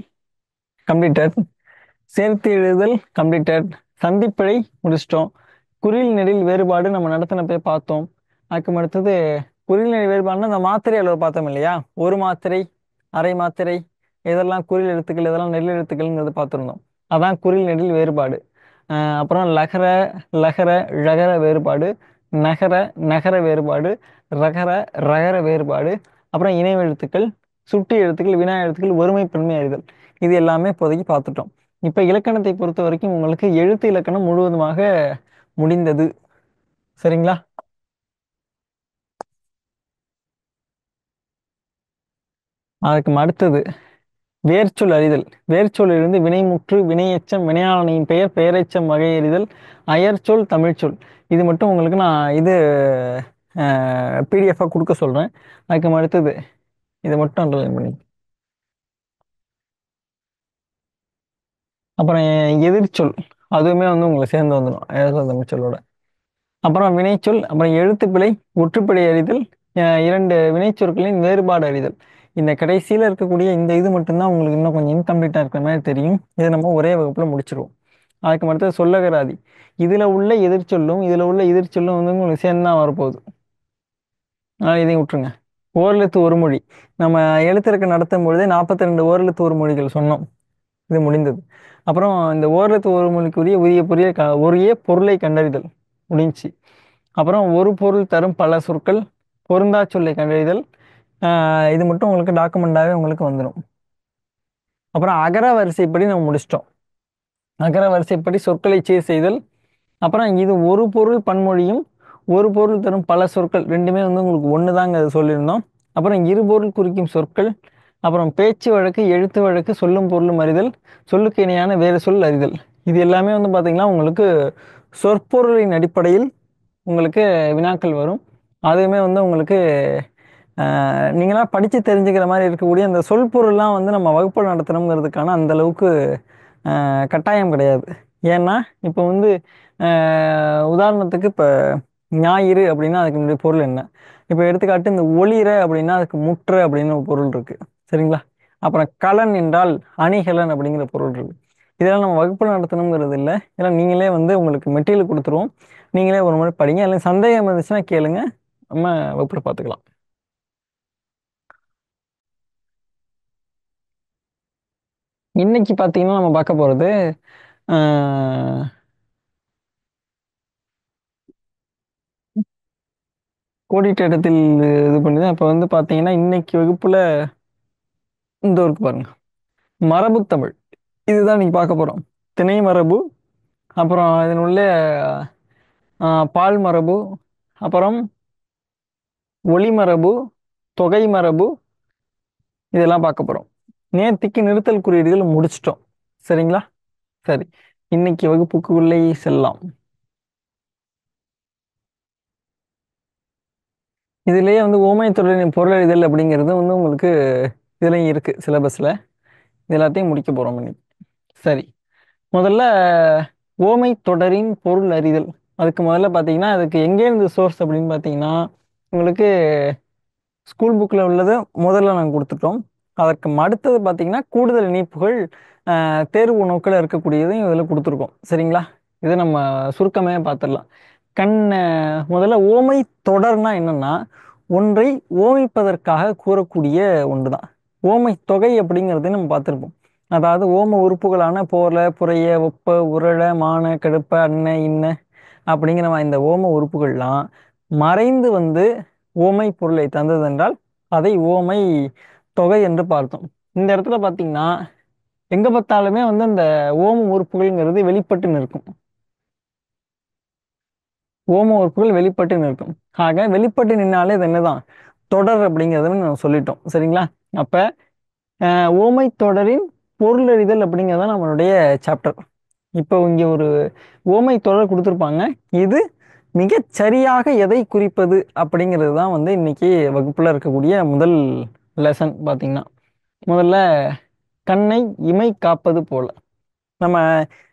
கம்ப்ளீட்டட், சேர்த்து எழுதுதல் கம்ப்ளீட்டட், சந்திப்பிழை முடிச்சிட்டோம், குறில் நெடில் வேறுபாடு நம்ம நடத்தினப்பே பார்த்தோம். அதுக்கு அடுத்தது குறில் நெடில் வேறுபாடுனா அந்த மாத்திரை அளவு பார்த்தோம் இல்லையா? ஒரு மாத்திரை, அரை மாத்திரை, இதெல்லாம் குறில் எழுத்துக்கள், இதெல்லாம் நெல் எழுத்துக்கள்ங்கிறது பார்த்துருந்தோம். அதான் குறில் நெடில் வேறுபாடு. அப்புறம் லகர, லகர, ழகர வேறுபாடு, நகர, நகர வேறுபாடு, ரகர, ரகர வேறுபாடு, அப்புறம் இணை எழுத்துக்கள், சுட்டி எழுத்துக்கள், வினா எழுத்துக்கள், ஒருமை பன்மை அறிதல். இது எல்லாமே இப்போதைக்கு பார்த்துட்டோம். இப்ப இலக்கணத்தை பொறுத்த வரைக்கும் உங்களுக்கு எழுத்து இலக்கணம் முழுவதுமாக முடிந்தது. சரிங்களா? அதுக்கு அடுத்தது வேர்ச்சொல் அறிதல். வேர்ச்சொல்லிலிருந்து வினைமுற்று, வினையெச்சம், வினையாளனின் பெயர், பெயரெச்சம் வகையறிதல், அயற்சொல், தமிழ்ச்சொல். இது மட்டும் உங்களுக்கு நான் இது பிடிஎஃபாக கொடுக்க சொல்றேன். அதுக்கு அடுத்தது இதை மட்டும் அண்டர்லைன் பண்ணி, அப்புறம் எதிர்ச்சொல், அதுவுமே வந்து உங்களுக்கு சேர்ந்து வந்துடும் அயற்சொல் தமிழ்ச்சொல்லோட. அப்புறம் வினைச்சொல், அப்புறம் எழுத்துப்பிழை, ஒற்றுப்பிழை அறிதல், இரண்டு வினைச்சொற்களின் வேறுபாடு அறிதல். இந்த கடைசியில இருக்கக்கூடிய இந்த இது மட்டும்தான் உங்களுக்கு இன்னும் கொஞ்சம் இன்கம்ப்ளீட்டா இருக்கிற மாதிரி தெரியும். இதை நம்ம ஒரே வகுப்புல முடிச்சிருவோம். அதுக்கு அடுத்தது சொல்லகராதி. இதுல உள்ள எதிர்ச்சொல்லும் இதுல உள்ள எதிர்ச்சொல்லும் வந்து உங்களுக்கு சேர்ந்து தான் வரப்போகுது. அதனால இதையும் விட்டுருங்க. ஓரெழுத்து ஒரு மொழி. நம்ம எழுத்திறக்க நடத்தும் பொழுதே 42 ஓரெழுத்து ஒரு மொழிகள் சொன்னோம். இது முடிந்தது. அப்புறம் இந்த ஓரெழுத்து ஒரு மொழிக்குரிய உரிய பொருளை கண்டறிதல் முடிஞ்சுச்சு. அப்புறம் ஒரு பொருள் தரும் பல சொற்கள், பொருந்தா சொல்லை கண்டறிதல். இது மட்டும் உங்களுக்கு டாக்குமெண்டாவே உங்களுக்கு வந்துடும். அப்புறம் அகர வரிசைப்படி நம்ம முடிச்சிட்டோம். அகர வரிசைப்படி சொற்களை சீர் செய்தல். அப்புறம் இது ஒரு பொருள் பன்மொழியும் ஒரு பொருள் தரும் பல சொற்கள் ரெண்டுமே வந்து உங்களுக்கு ஒண்ணுதாங்க அது சொல்லியிருந்தோம். அப்புறம் இரு பொருள் குறிக்கும் சொற்கள், அப்புறம் பேச்சு வழக்கு, எழுத்து வழக்கு, சொல்லும் பொருளும் அறிதல், சொல்லுக்கு இணையான வேறு சொல் அறிதல். இது எல்லாமே வந்து பாத்தீங்கன்னா உங்களுக்கு சொற்பொருளின் அடிப்படையில் உங்களுக்கு வினாக்கள் வரும். அதுவுமே வந்து உங்களுக்கு நீங்களா படிச்சு தெரிஞ்சுக்கிற மாதிரி இருக்கக்கூடிய அந்த சொல் பொருள்லாம் வந்து நம்ம வகுப்பு நடத்தணுங்கிறதுக்கான அந்த அளவுக்கு கட்டாயம் கிடையாது. ஏன்னா இப்போ வந்து உதாரணத்துக்கு இப்போ ஞாயிறு அப்படின்னா அதுக்கு முன்னாடி பொருள் என்ன? இப்போ எடுத்துக்காட்டு இந்த ஒளிர அப்படின்னா அதுக்கு முற்ற அப்படின்னு ஒரு பொருள் இருக்கு. சரிங்களா? அப்புறம் கலன் என்றால் அணிகலன் அப்படிங்கிற பொருள் இருக்கு. இதெல்லாம் நம்ம வகுப்பு நடத்தணுங்கிறது இல்லை. ஏன்னா நீங்களே வந்து உங்களுக்கு மெட்டீரியல் கொடுத்துருவோம். நீங்களே ஒரு முறை படிங்க. இல்லை சந்தேகம் இருந்துச்சுன்னா கேளுங்க, நம்ம வகுப்புல பார்த்துக்கலாம். இன்னைக்கு பார்த்தீங்கன்னா நம்ம பார்க்க போகிறது கோடிட்ட இடத்தில் இது பண்ணுது. அப்போ வந்து பார்த்தீங்கன்னா இன்னைக்கு வகுப்புல இந்த ஒருக்கு பாருங்க, மரபு தமிழ், இதுதான் நீங்க பார்க்க போறோம். திணை மரபு, அப்புறம் இதனுள்ள பால் மரபு, அப்புறம் ஒளி மரபு, தொகை மரபு, இதெல்லாம் பார்க்க போறோம். நேர்த்திக்கு நிறுத்தல் குறியீடுகள் முடிச்சிட்டோம். சரிங்களா? சரி, இன்னைக்கு வகுப்புக்குள்ளே செல்லலாம். இதுலயே வந்து ஓமை தொடரின் பொருளறிதல் அப்படிங்கிறது வந்து உங்களுக்கு இதுலயும் இருக்கு சிலபஸ்ல. இது எல்லாத்தையும் முடிக்க போறோம் இன்னைக்கு. சரி, முதல்ல ஓமை தொடரின் பொருள் அறிதல். அதுக்கு முதல்ல பார்த்தீங்கன்னா அதுக்கு எங்கேருந்து சோர்ஸ் அப்படின்னு பார்த்தீங்கன்னா உங்களுக்கு ஸ்கூல் புக்கில் உள்ளது முதல்ல நாங்கள் கொடுத்துட்டோம். அதற்கு அடுத்தது பார்த்தீங்கன்னா கூடுதல் இணைப்புகள் தேர்வு நோக்கில் இருக்கக்கூடியதையும் இதில் கொடுத்துருக்கோம். சரிங்களா? இதை நம்ம சுருக்கமே பார்த்துடலாம். முதல்ல ஓமை தொடர்னா என்னன்னா ஒன்றை ஓமிப்பதற்காக கூறக்கூடிய ஒன்று தான். ஓமை தொகை அப்படிங்கிறத நம்ம பார்த்துருப்போம். அதாவது ஓம உறுப்புகளான போல, புறைய, ஒப்ப, உரள, மான, கடுப்ப, அன்ன, இன்ன அப்படிங்கிற இந்த ஓம உறுப்புகள்லாம் மறைந்து வந்து ஓமை பொருளை தந்ததென்றால் அதை ஓமை தொகை என்று பார்த்தோம். இந்த இடத்துல பார்த்தீங்கன்னா எங்க பார்த்தாலுமே வந்து அந்த ஓம உறுப்புகள்ங்கிறது வெளிப்பட்டு நிற்கும். ஓம உறுப்புகள் வெளிப்பட்டு நிற்கும். ஆக வெளிப்பட்டு நின்னாலே இது என்னதான் தொடர் அப்படிங்கிறத நம்ம சொல்லிட்டோம். சரிங்களா? அப்ப ஓமை தொடரின் பொருளறிதல் அப்படிங்கிறத நம்மளுடைய சாப்டர். இப்போ இங்கே ஒரு ஓமை தொடர் கொடுத்துருப்பாங்க. இது மிகச் சரியாக எதை குறிப்பது அப்படிங்கிறது தான் வந்து இன்னைக்கு வகுப்புல இருக்கக்கூடிய முதல் லெசன். பார்த்தீங்கன்னா முதல்ல கண்ணை இமை காப்பது போல, நம்ம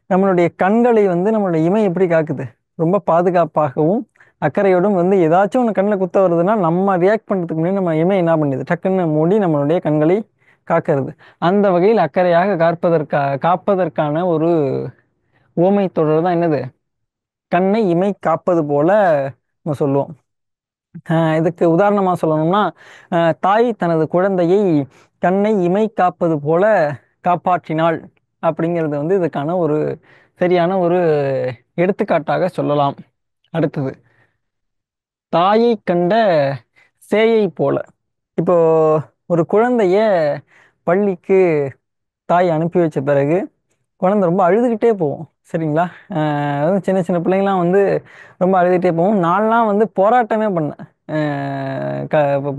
நம்மளுடைய கண்களை வந்து நம்மளுடைய இமை எப்படி காக்குது? ரொம்ப பாதுகாப்பாகவும் அக்கறையோடும் வந்து ஏதாச்சும் ஒன்று கண்ணில் குத்த வருதுன்னா நம்ம ரியாக்ட் பண்ணுறதுக்கு முன்னாடி நம்ம இமை என்ன பண்ணுது? டக்குன்னு மூடி நம்மளுடைய கண்களை காக்கிறது. அந்த வகையில் அக்கறையாக காப்பதற்கான ஒரு ஓமை தொடர் தான் என்னது? கண்ணை இமை காப்பது போல நம்ம சொல்லுவோம். இதுக்கு உதாரணமா சொல்லணும்னா தாய் தனது குழந்தையை கண்ணை இமை காப்பது போல காப்பாற்றினாள் அப்படிங்கிறது வந்து இதுக்கான ஒரு சரியான ஒரு எடுத்துக்காட்டாக சொல்லலாம். அடுத்தது தாயை கண்ட சேயை போல. இப்போ ஒரு குழந்தைய பள்ளிக்கு தாய் அனுப்பி வச்ச பிறகு குழந்தை ரொம்ப அழுதுகிட்டே போகும். சரிங்களா? அதுவும் சின்ன சின்ன பிள்ளைங்களாம் வந்து ரொம்ப அழுதுகிட்டே போகும். நான்லாம் வந்து போராட்டமே பண்ணேன்.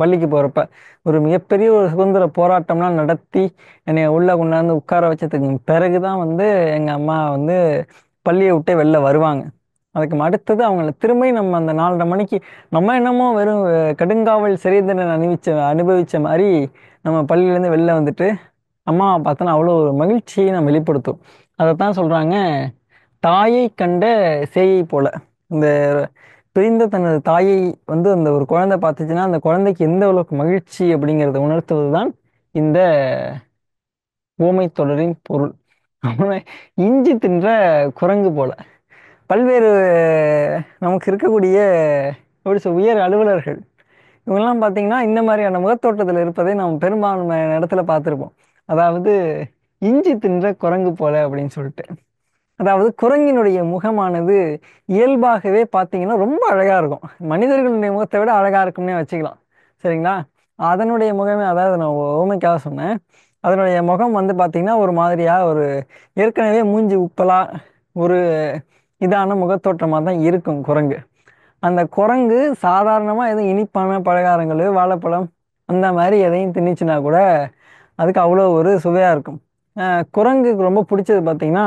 பள்ளிக்கு போகிறப்ப ஒரு மிகப்பெரிய ஒரு சுதந்திர போராட்டம்லாம் நடத்தி என்னை உள்ள கொண்டாந்து உட்கார வச்சதுக்கு பிறகுதான் வந்து எங்கள் அம்மா வந்து பள்ளியை விட்டே வெளில வருவாங்க. அதுக்கு அடுத்தது அவங்கள திரும்பி நம்ம அந்த 4:30 மணிக்கு நம்ம என்னமோ வெறும் கடுங்காவல் சிறை தண்டனை அனுபவிச்ச மாதிரி நம்ம பள்ளியிலேருந்து வெளில வந்துட்டு அம்மாவை பார்த்தோன்னா அவ்வளோ ஒரு மகிழ்ச்சியை நம்ம வெளிப்படுத்தும். அதைத்தான் சொல்றாங்க, தாயை கண்ட சேயை போல. இந்த பிரிந்த தனது தாயை வந்து அந்த ஒரு குழந்தை பார்த்துச்சுன்னா அந்த குழந்தைக்கு எந்த அளவுக்கு மகிழ்ச்சி அப்படிங்கிறத உணர்த்துவது தான் இந்த ஓமை தொடரின் பொருள். இஞ்சி தின்ற குரங்கு போல. பல்வேறு நமக்கு இருக்கக்கூடிய எப்படி உயர் அலுவலர்கள் இவங்கெல்லாம் பார்த்தீங்கன்னா இந்த மாதிரியான முகத்தோட்டத்தில் இருப்பதை நாம் பெரும்பான்மை இடத்துல பார்த்துருப்போம். அதாவது இஞ்சி தின்ற குரங்கு போல அப்படின்னு சொல்லிட்டு. அதாவது குரங்கினுடைய முகமானது இயல்பாகவே பார்த்தீங்கன்னா ரொம்ப அழகா இருக்கும். மனிதர்களுடைய முகத்தை விட அழகா இருக்கும்னே வச்சுக்கலாம். சரிங்களா? அதனுடைய முகமே, அதாவது நான் ஓமைக்காக சொன்னேன், அதனுடைய முகம் வந்து பார்த்தீங்கன்னா ஒரு மாதிரியா ஒரு ஏற்கனவே மூஞ்சி உப்பலா ஒரு இதான முகத்தோற்றமாக தான் இருக்கும் குரங்கு. அந்த குரங்கு சாதாரணமாக எதுவும் இனிப்பான பலகாரங்கள், வாழைப்பழம் அந்த மாதிரி எதையும் திணிச்சுனா கூட அதுக்கு அவ்வளோ ஒரு சுவையாக இருக்கும். குரங்குக்கு ரொம்ப பிடிச்சது பார்த்தீங்கன்னா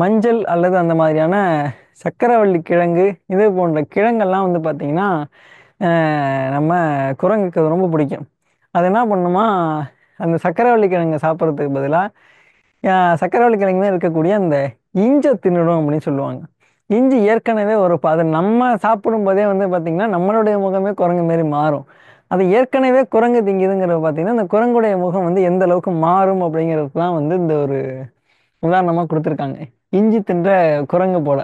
மஞ்சள் அல்லது அந்த மாதிரியான சக்கரவள்ளி கிழங்கு இது போன்ற கிழங்கெல்லாம் வந்து பார்த்தீங்கன்னா நம்ம குரங்குக்கு அது ரொம்ப பிடிக்கும். அது என்ன பண்ணுமா, அந்த சக்கரவள்ளி கிழங்கை சாப்பிட்றதுக்கு பதிலாக சக்கரவள்ளி கிழங்குமே இருக்கக்கூடிய அந்த இஞ்சை தின்னுடும் அப்படின்னு சொல்லுவாங்க. இஞ்சி ஏற்கனவே ஒரு அதை நம்ம சாப்பிடும் போதே வந்து பார்த்தீங்கன்னா நம்மளுடைய முகமே குரங்கு மாரி மாறும். அது ஏற்கனவே குரங்கு திங்குதுங்கிறத பார்த்தீங்கன்னா அந்த குரங்குடைய முகம் வந்து எந்த அளவுக்கு மாறும் அப்படிங்கிறது தான் வந்து இந்த ஒரு உதாரணமா கொடுத்துருக்காங்க. இஞ்சி தின்ற குரங்கு போல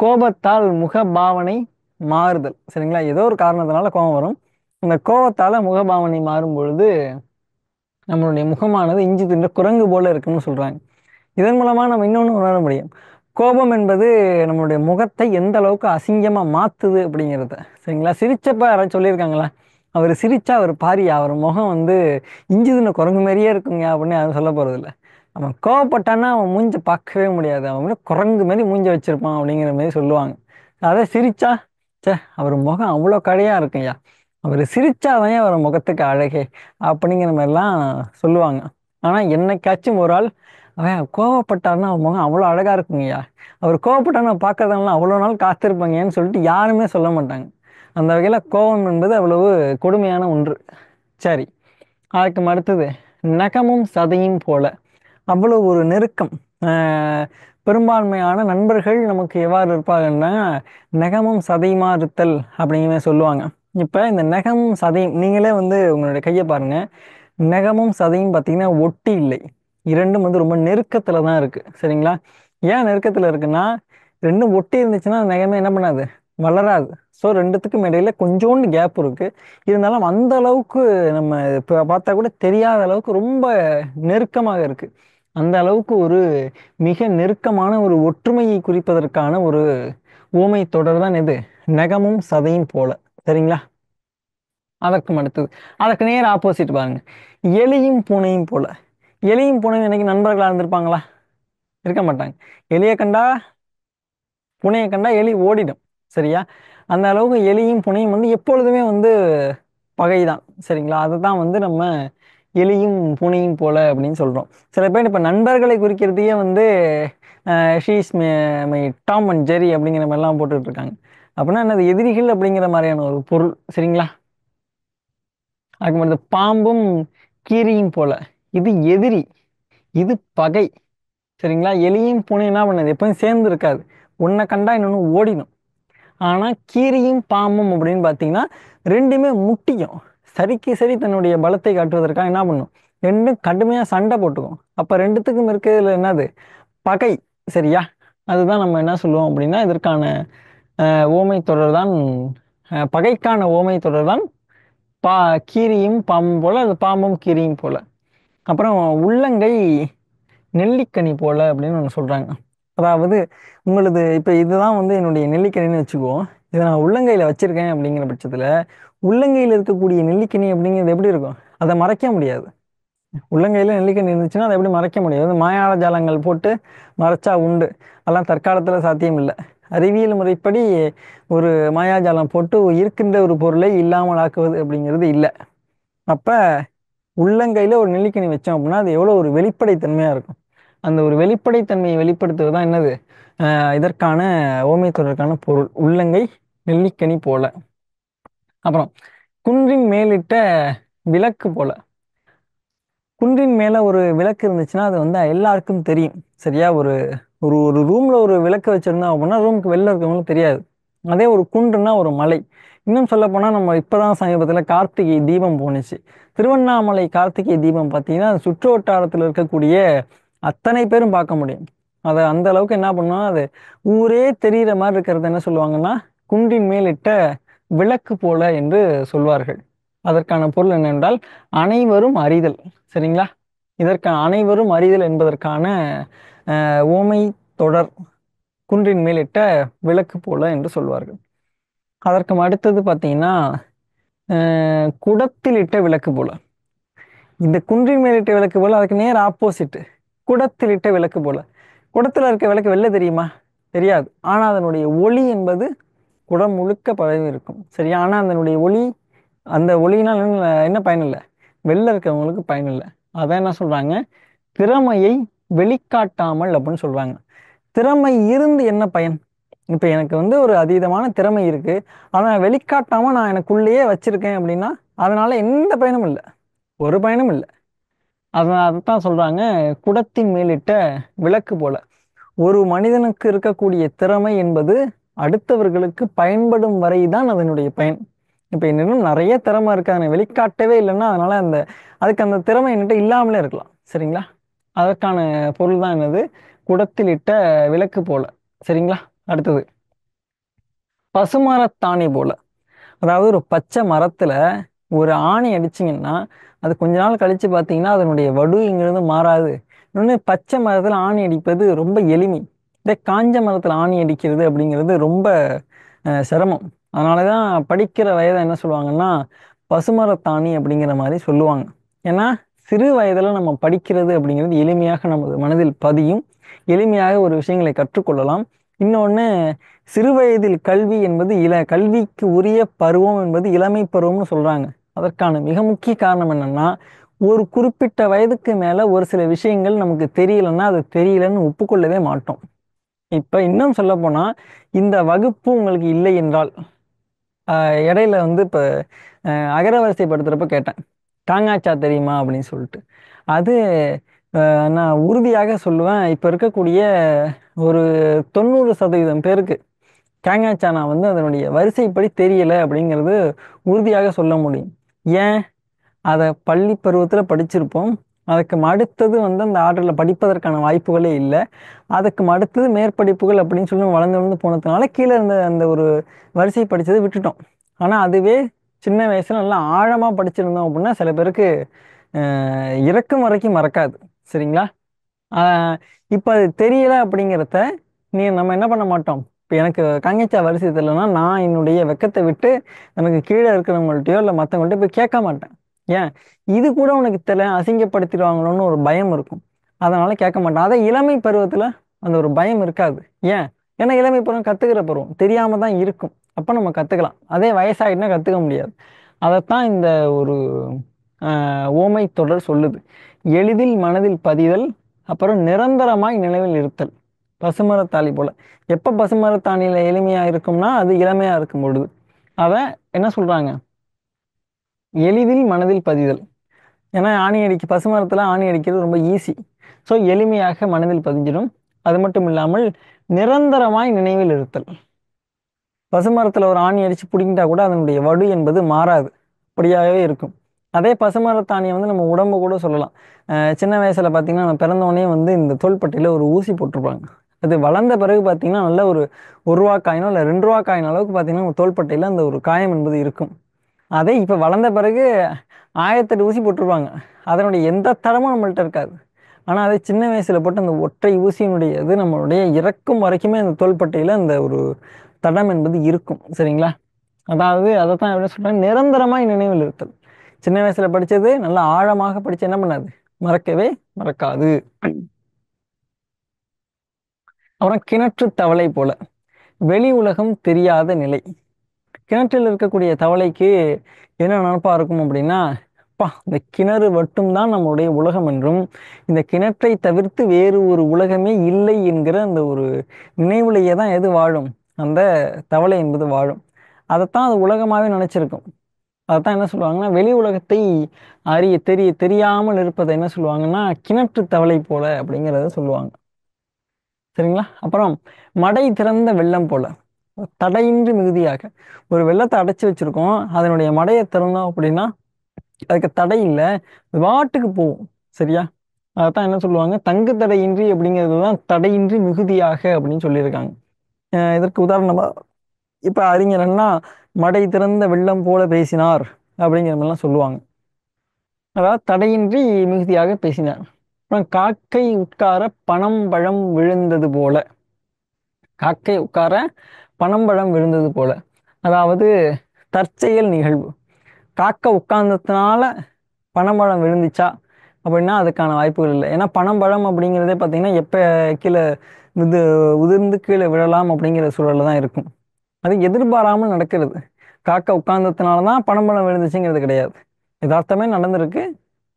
கோபத்தால் முக பாவனை மாறுதல். சரிங்களா? ஏதோ ஒரு காரணத்தினால கோபம் வரும். அந்த கோபத்தால முகபாவனை மாறும் பொழுது நம்மளுடைய முகமானது இஞ்சி தின்ற குரங்கு போல இருக்குன்னு சொல்றாங்க. இதன் மூலமா நம்ம இன்னொன்று உணர முடியும், கோபம் என்பது நம்மளுடைய முகத்தை எந்த அளவுக்கு அசிங்கமா மாத்துது அப்படிங்கிறத. சரிங்களா? சிரிச்சப்ப யாராவது சொல்லியிருக்காங்களா? அவர் சிரிச்சா அவர் பாரியா அவர் முகம் வந்து இஞ்சிதுன்னு குரங்கு மாதிரியே இருக்குங்க அப்படின்னு யாரும் சொல்ல போறதில்ல. அவன் கோவப்பட்டான்னா அவன் மூஞ்ச பார்க்கவே முடியாது. அவன் வந்து குரங்கு மாதிரி மூஞ்ச வச்சிருப்பான் அப்படிங்கிற மாதிரி சொல்லுவாங்க. அதே சிரிச்சா, ச்சே அவர் முகம் அவ்வளோ கடையா இருக்குய்யா, அவர் சிரிச்சாதான் அவர் முகத்துக்கு அழகே அப்படிங்கிற மாதிரிலாம் சொல்லுவாங்க. ஆனா என்னைக்காச்சும் ஒரு ஆள் அவன் கோவப்பட்டாருன்னா அவன் முகம் அவ்வளோ அழகா இருக்குங்கய்யா, அவர் கோவப்பட்டாருன்னா பார்க்கறதுனால அவ்வளோ நாள் காத்திருப்பாங்கன்னு சொல்லிட்டு யாருமே சொல்ல மாட்டாங்க. அந்த வகையில கோபம் என்பது அவ்வளவு கொடுமையான ஒன்று. சரி, அதுக்கு அடுத்தது நகமும் சதையும் போல. அவ்வளவு ஒரு நெருக்கம். பெரும்பான்மையான நண்பர்கள் நமக்கு எவ்வாறு இருப்பாங்கன்னா நகமும் சதையுமா இருத்தல் அப்படிங்கிற சொல்லுவாங்க. இப்ப இந்த நகமும் சதையும் நீங்களே வந்து உங்களுடைய கையை பாருங்க. நகமும் சதையும் பார்த்தீங்கன்னா ஒட்டி இல்லை, இரண்டும் வந்து ரொம்ப நெருக்கத்துல தான் இருக்கு. சரிங்களா? ஏன் நெருக்கத்துல இருக்குன்னா ரெண்டும் ஒட்டி இருந்துச்சுன்னா நகமே என்ன பண்ணாது, வளராது. ஸோ ரெண்டுத்துக்கும் இடையில கொஞ்சோண்டு கேப் இருக்கு. இருந்தாலும் அந்த அளவுக்கு நம்ம இப்போ பார்த்தா கூட தெரியாத அளவுக்கு ரொம்ப நெருக்கமாக இருக்கு. அந்த அளவுக்கு ஒரு மிக நெருக்கமான ஒரு ஒற்றுமையை குறிப்பதற்கான ஒரு ஊமை தொடர் தான் இது நகமும் சதையும் போல. சரிங்களா? அதற்கும் அடுத்தது அதற்கு நேர் ஆப்போசிட் பாருங்க, எலியும் பூனையும் போல. எலியும் பூனையும் இன்னைக்கு நண்பர்களா இருந்திருப்பாங்களா? இருக்க மாட்டாங்க. எலியை கண்டா பூனையை கண்டா எலி ஓடிடும். சரியா? அந்த அளவுக்கு எலியும் பூனையும் வந்து எப்பொழுதுமே வந்து பகைதான். சரிங்களா? அதுதான் வந்து நம்ம எலியும் பூனையும் போல அப்படின்னு சொல்றோம். சில பேர் இப்ப நண்பர்களை குறிக்கிறதையே வந்து she's my Tom and Jerry அப்படிங்கிற மாதிரிலாம் போட்டுட்டு இருக்காங்க. அப்படின்னா என்னது, எதிரிகள் அப்படிங்கிற மாதிரியான ஒரு பொருள். சரிங்களா? அதுக்கு மட்டும் பாம்பும் கீரியும் போல. இது எதிரி, இது பகை. சரிங்களா? எலியும் பூனை என்ன பண்ணுது, எப்பவும் சேர்ந்து இருக்காது. ஒன்னை கண்டா இன்னொன்னு ஓடிடும். ஆனா கீரியும் பாம்பும் அப்படின்னு பாத்தீங்கன்னா ரெண்டுமே முட்டிக்கும். சரிக்கு சரி தன்னுடைய பலத்தை காட்டுவதற்காக என்ன பண்ணும், ரெண்டும் கடுமையா சண்டை போட்டுக்கும். அப்ப ரெண்டுத்துக்கும் இருக்கிறதுல என்னது, பகை. சரியா? அதுதான் நம்ம என்ன சொல்லுவோம் அப்படின்னா இதற்கான ஓமை தொடர் தான், பகைக்கான ஓமை தொடர் தான் பா கீரியும் பாம்பும் போல, அது பாம்பும் கீரியும் போல. அப்புறம் உள்ளங்கை நெல்லிக்கனி போல அப்படின்னு ஒன்று சொல்றாங்க. அதாவது உங்களது இப்ப இதுதான் வந்து என்னுடைய நெல்லிக்கனின்னு வச்சுக்குவோம். இதை நான் உள்ளங்கையில வச்சிருக்கேன் அப்படிங்கிற பட்சத்துல உள்ளங்கையில் இருக்கக்கூடிய நெல்லிக்கனி அப்படிங்கிறது எப்படி இருக்கும், அதை மறைக்க முடியாது. உள்ளங்கையில நெல்லிக்கனி இருந்துச்சுன்னா அதை எப்படி மறைக்க முடியாது? மாயாள ஜாலங்கள் போட்டு மறைச்சா உண்டு. அதெல்லாம் தற்காலத்துல சாத்தியம் இல்லை. அறிவியல் முறைப்படி ஒரு மாயாஜாலம் போட்டு இருக்கின்ற ஒரு பொருளை இல்லாமல் ஆக்குவது அப்படிங்கிறது இல்லை. அப்ப உள்ளங்கையில ஒரு நெல்லிக்கனி வச்சோம் அப்படின்னா அது எவ்வளவு ஒரு வெளிப்படைத்தன்மையா இருக்கும். அந்த ஒரு வெளிப்படைத்தன்மையை வெளிப்படுத்துவது தான் என்னது, இதற்கான ஓமை தொடருக்கான பொருள் உள்ளங்கை நெல்லிக்கனி போல. அப்புறம் குன்றின் மேலிட்ட விளக்கு போல. குன்றின் மேல ஒரு விளக்கு இருந்துச்சுன்னா அது வந்து எல்லாருக்கும் தெரியும். சரியா? ஒரு ஒரு ஒரு ரூம்ல ஒரு விளக்கு வச்சிருந்தோம் அப்படின்னா ரூமுக்கு வெளில இருக்கவங்களுக்கு தெரியாது. அதே ஒரு குன்றுனா ஒரு மலை. இன்னும் சொல்ல போனா நம்ம இப்பதான் சமீபத்துல கார்த்திகை தீபம் போணுச்சு. திருவண்ணாமலை கார்த்திகை தீபம் பார்த்தீங்கன்னா சுற்று வட்டாரத்தில் இருக்கக்கூடிய அத்தனை பேரும் பார்க்க முடியும். அதை அந்த அளவுக்கு என்ன பண்ணுவோம், அது ஊரே தெரியிற மாதிரி இருக்கிறது என்ன சொல்லுவாங்கன்னா குன்றின் மேலிட்ட விளக்கு போல என்று சொல்வார்கள். அதற்கான பொருள் என்னென்றால் அனைவரும் அறிதல். சரிங்களா? இதற்கான அனைவரும் அறிதல் என்பதற்கான ஓமை தொடர் குன்றின் மேலிட்ட விளக்கு போல என்று சொல்வார்கள். அதற்கு அடுத்தது பார்த்தீங்கன்னா குடத்தில் இட்ட விளக்கு போல. இந்த குன்றின் மேலிட்ட விளக்கு போல அதுக்கு நேர் ஆப்போசிட் குடத்தில் இட்ட விளக்கு போல. குடத்துல இருக்க விளக்கு வெளில தெரியுமா? தெரியாது. ஆனா அதனுடைய ஒளி என்பது குடம் முழுக்க பரவி இருக்கும். சரியா? ஆனா அதனுடைய ஒளி, அந்த ஒளியினால் என்ன பயன் இல்லை, வெளில இருக்கவங்களுக்கு பயன் இல்லை. அதான் என்ன சொல்றாங்க, திறமையை வெளிக்காட்டாமல் அப்படின்னு சொல்றாங்க. திறமை இருந்து என்ன பயன்? இப்ப எனக்கு வந்து ஒரு அதீதமான திறமை இருக்கு, ஆனா வெளிக்காட்டாம நான் எனக்குள்ளேயே வச்சிருக்கேன் அப்படின்னா அதனால எந்த பயனும் இல்லை, ஒரு பயனும் இல்லை. அதைத்தான் சொல்றாங்க குடத்தின் மேலிட்ட விளக்கு போல. ஒரு மனிதனுக்கு இருக்கக்கூடிய திறமை என்பது அடுத்தவர்களுக்கு பயன்படும் வரைதான் அதனுடைய பயன். இப்ப என்னிடம் நிறைய திறமை இருக்கு, அதை வெளிக்காட்டவே இல்லைன்னா அதனால அதுக்கு அந்த திறமை என்கிட்ட இல்லாமலே இருக்கலாம். சரிங்களா? அதற்கான பொருள் தான் என்னது, குடத்தில் இட்ட விளக்கு போல. சரிங்களா? அடுத்தது பசுமரத்தாணி போல. அதாவது ஒரு பச்சை மரத்துல ஒரு ஆணி அடிச்சிங்கன்னா அது கொஞ்ச நாள் கழிச்சு பார்த்தீங்கன்னா அதனுடைய வடுங்கிறது மாறாது. இன்னொன்று பச்சை மரத்துல ஆணி அடிப்பது ரொம்ப எளிமை. இதே காஞ்ச மரத்துல ஆணி அடிக்கிறது அப்படிங்கிறது ரொம்ப சிரமம். அதனாலதான் படிக்கிற வயதை என்ன சொல்லுவாங்கன்னா பசுமரத்தாணி அப்படிங்கிற மாதிரி சொல்லுவாங்க. ஏன்னா சிறு வயதுல நம்ம படிக்கிறது அப்படிங்கிறது எளிமையாக நமது மனதில் பதியும், எளிமையாக ஒரு விஷயங்களை கற்றுக்கொள்ளலாம். இன்னொன்று, சிறு வயதில் கல்வி என்பது கல்விக்கு உரிய பருவம் என்பது இளமை பருவம்னு சொல்றாங்க. அதற்கான மிக முக்கிய காரணம் என்னன்னா, ஒரு குறிப்பிட்ட வயதுக்கு மேல ஒரு சில விஷயங்கள் நமக்கு தெரியலன்னா அது தெரியலன்னு ஒப்புக்கொள்ளவே மாட்டோம். இப்ப இன்னும் சொல்ல போனா, இந்த வகுப்பு உங்களுக்கு இல்லை என்றால், இடையில வந்து இப்ப அகரவரிசைப்படுத்துறப்ப கேட்டேன், காங்காச்சா தெரியுமா அப்படின்னு சொல்லிட்டு. அது நான் உறுதியாக சொல்லுவேன், இப்ப இருக்கக்கூடிய ஒரு 90% பேருக்கு காங்காச்சா நான் வந்து அதனுடைய வரிசைப்படி தெரியல அப்படிங்கிறது உறுதியாக சொல்ல முடியும். ஏன்? அதை பள்ளி பருவத்தில் படிச்சிருப்போம். அதுக்கு அடுத்தது வந்து அந்த ஆர்டரில் படிப்பதற்கான வாய்ப்புகளே இல்லை. அதுக்கு அடுத்தது மேற்படிப்புகள் அப்படின்னு சொல்லி வளர்ந்து வளர்ந்து போனதுனால கீழே இருந்த அந்த ஒரு வரிசை படித்ததை விட்டுட்டோம். ஆனால் அதுவே சின்ன வயசுல நல்லா ஆழமாக படிச்சிருந்தோம் அப்படின்னா சில பேருக்கு இறக்கும் வரைக்கும் மறக்காது. சரிங்களா? ஆஹ் இப்ப அது தெரியல அப்படிங்கிறத நம்ம என்ன பண்ண மாட்டோம். இப்ப எனக்கு காங்கேச்சா வரிசை தெரியலன்னா நான் என்னுடைய வெக்கத்தை விட்டு எனக்கு கீழே இருக்கிறவங்கள்ட்டயோ இல்லை மற்றவங்கள்ட்ட போய் கேட்க மாட்டேன். ஏன்? இது கூட உனக்கு தெரியல, அசிங்கப்படுத்திடுவாங்களோன்னு ஒரு பயம் இருக்கும். அதனால கேட்க மாட்டேன். அதே இளமை பருவத்துல அந்த ஒரு பயம் இருக்காது. ஏன்? ஏன்னா இளமை பருவம் கத்துக்கிற பருவம், தெரியாம தான் இருக்கும். அப்ப நம்ம கத்துக்கலாம். அதே வயசாயிட்டுனா கத்துக்க முடியாது. அதைத்தான் இந்த ஒரு ஓமை தொடர் சொல்லுது. எளிதில் மனதில் பதிதல், அப்புறம் நிரந்தரமாய் நினைவில் இருத்தல். பசுமரத்தாணி போல. எப்ப பசுமரத்தாணியில எளிமையா இருக்கும்னா அது இளமையா இருக்கும் பொழுது. அத என்ன சொல்றாங்க? எளிதில் மனதில் பதிதல். ஏன்னா பசுமரத்துல ஆணி அடிக்கிறது ரொம்ப ஈஸி. ஸோ எளிமையாக மனதில் பதிஞ்சிடும். அது மட்டும் இல்லாமல் நிரந்தரமாய் நினைவில் இருத்தல். பசுமரத்துல ஒரு ஆணி அடிச்சு பிடிங்கிட்டா கூட அதனுடைய வடு என்பது மாறாது, அப்படியாகவே இருக்கும். அதே பசுமரத்தாணியை வந்து நம்ம உடம்பு கூட சொல்லலாம். சின்ன வயசுல பார்த்தீங்கன்னா நம்ம பிறந்தோடனே வந்து இந்த தோள்பட்டையில ஒரு ஊசி போட்டிருப்பாங்க. அது வளர்ந்த பிறகு பார்த்தீங்கன்னா நல்ல ஒரு ரூபா காயினோ இல்லை 2 ரூபா காயின் அளவுக்கு பார்த்தீங்கன்னா நம்ம தோள்பட்டையில அந்த ஒரு காயம் என்பது இருக்கும். அதே இப்போ வளர்ந்த பிறகு 1008 ஊசி போட்டிருப்பாங்க. அதனுடைய எந்த தரமும் நம்மள்ட்ட இருக்காது. ஆனால் அதே சின்ன வயசுல போட்டு அந்த ஒற்றை ஊசியினுடைய இது நம்மளுடைய இறக்கும் வரைக்குமே அந்த தோள்பட்டையில அந்த ஒரு தடம் என்பது இருக்கும். சரிங்களா? அதாவது அதைத்தான் எப்படி சொல்றாங்க, நிரந்தரமாய் நினைவில் இருத்தல். சின்ன வயசுல படிச்சது நல்லா ஆழமாக படிச்சு என்ன பண்ணாது, மறக்கவே மறக்காது. அப்புறம் கிணற்று தவளை போல. வெளி உலகம் தெரியாத நிலை. கிணற்றில் இருக்கக்கூடிய தவளைக்கு என்ன நினப்பா இருக்கும் அப்படின்னா, அப்பா இந்த கிணறு மட்டும்தான் நம்முடைய உலகம் என்றும், இந்த கிணற்றை தவிர்த்து வேறு ஒரு உலகமே இல்லை என்கிற அந்த ஒரு நினைவுலையே தான் எது வாழும், அந்த தவளை என்பது வாழும். அதைத்தான் அது உலகமாவே நினைச்சிருக்கும். அதைத்தான் என்ன சொல்லுவாங்கன்னா, வெளி உலகத்தை தெரியாமல் இருப்பதை என்ன சொல்லுவாங்கன்னா கிணற்று தவளை போல அப்படிங்கிறத சொல்லுவாங்க. சரிங்களா? அப்புறம் மடை திறந்த வெள்ளம் போல. தடையின்றி மிகுதியாக ஒரு வெள்ளத்தை அடைச்சி வச்சிருக்கோம், அதனுடைய மடையை திறந்தோம் அப்படின்னா அதுக்கு தடை இல்லை, அது பாட்டுக்கு போகும். சரியா? அதைத்தான் என்ன சொல்லுவாங்க, தங்கு தடையின்றி அப்படிங்கிறது தான் தடையின்றி மிகுதியாக அப்படின்னு சொல்லியிருக்காங்க. இதற்கு உதாரணமா இப்ப அறிஞர்னா மடை திறந்த வெள்ளம் போல பேசினார் அப்படிங்கிற மாதிரிலாம் சொல்லுவாங்க. அதாவது தடையின்றி மிகுதியாக பேசினார். அப்புறம் காக்கை உட்கார பனம் பழம் விழுந்தது போல. காக்கை உட்கார பனம்பழம் விழுந்தது போல. அதாவது தற்செயல் நிகழ்வு. காக்கை உட்கார்ந்ததுனால பனம்பழம் விழுந்துச்சா அப்படின்னா அதுக்கான வாய்ப்புகள் இல்லை. ஏன்னா பனம்பழம் அப்படிங்கிறதே பார்த்தீங்கன்னா எப்போ கீழே இது உதிர்ந்து கீழே விழலாம் அப்படிங்கிற சூழல்ல தான் இருக்கும். அது எதிர்பாராமல் நடக்கிறது. காக்கை உட்கார்ந்ததுனால தான் பனம்பழம் விழுந்துச்சுங்கிறது கிடையாது, யதார்த்தமே நடந்திருக்கு.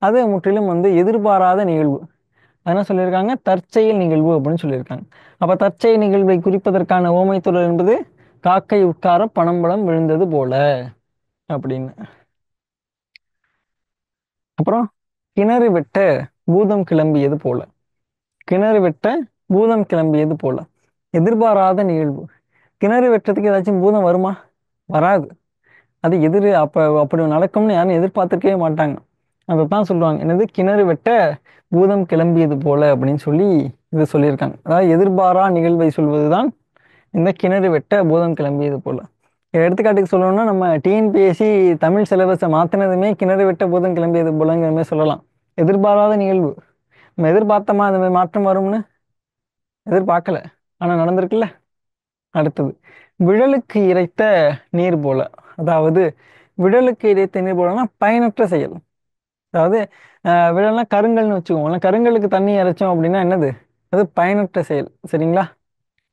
அது முற்றிலும் வந்து எதிர்பாராத நிகழ்வு. என்ன சொல்லியிருக்காங்க, தற்செயல் நிகழ்வு அப்படின்னு சொல்லியிருக்காங்க. அப்ப தற்செயல் நிகழ்வை குறிப்பதற்கான ஓமை தொடர் என்பது காக்கை உட்கார பனம்பழம் விழுந்தது போல அப்படின்னு. அப்புறம் கிணறு வெட்ட பூதம் கிளம்பியது போல. கிணறு வெட்ட பூதம் கிளம்பியது போல. எதிர்பாராத நிகழ்வு. கிணறு வெட்டுறதுக்கு ஏதாச்சும் பூதம் வருமா? வராது. அது அப்படி நடக்கும்னு யாரும் எதிர்பார்த்திருக்கவே மாட்டாங்க. அதைத்தான் சொல்லுவாங்க, என்னது கிணறு வெட்ட பூதம் கிளம்பியது போல அப்படின்னு சொல்லி இது சொல்லியிருக்காங்க. அதாவது எதிர்பாரா நிகழ்வை சொல்வதுதான் இந்த கிணறு வெட்ட பூதம் கிளம்பியது போல. எடுத்துக்காட்டுக்கு சொல்லணும்னா நம்ம டிஎன்பிஎஸ்சி தமிழ் சிலபஸை மாத்தினதுமே கிணறு வெட்ட பூதம் கிளம்பியது போலங்கிற மாதிரி சொல்லலாம். எதிர்பாராத நிகழ்வு. நம்ம எதிர்பார்த்தமா அந்த மாதிரி மாற்றம் வரும்னு எதிர்பார்க்கல, ஆனா நடந்திருக்குல்ல. அடுத்தது விழலுக்கு இறைத்த நீர் போல. அதாவது விழலுக்கு இறைத்த நீர் போலன்னா பயனற்ற செயல். அதாவது விழல்னா கருங்கல்னு வச்சுக்கோங்களேன். கருங்கலுக்கு தண்ணி இறைச்சோம் அப்படின்னா என்னது? அது பயனற்ற செயல். சரிங்களா?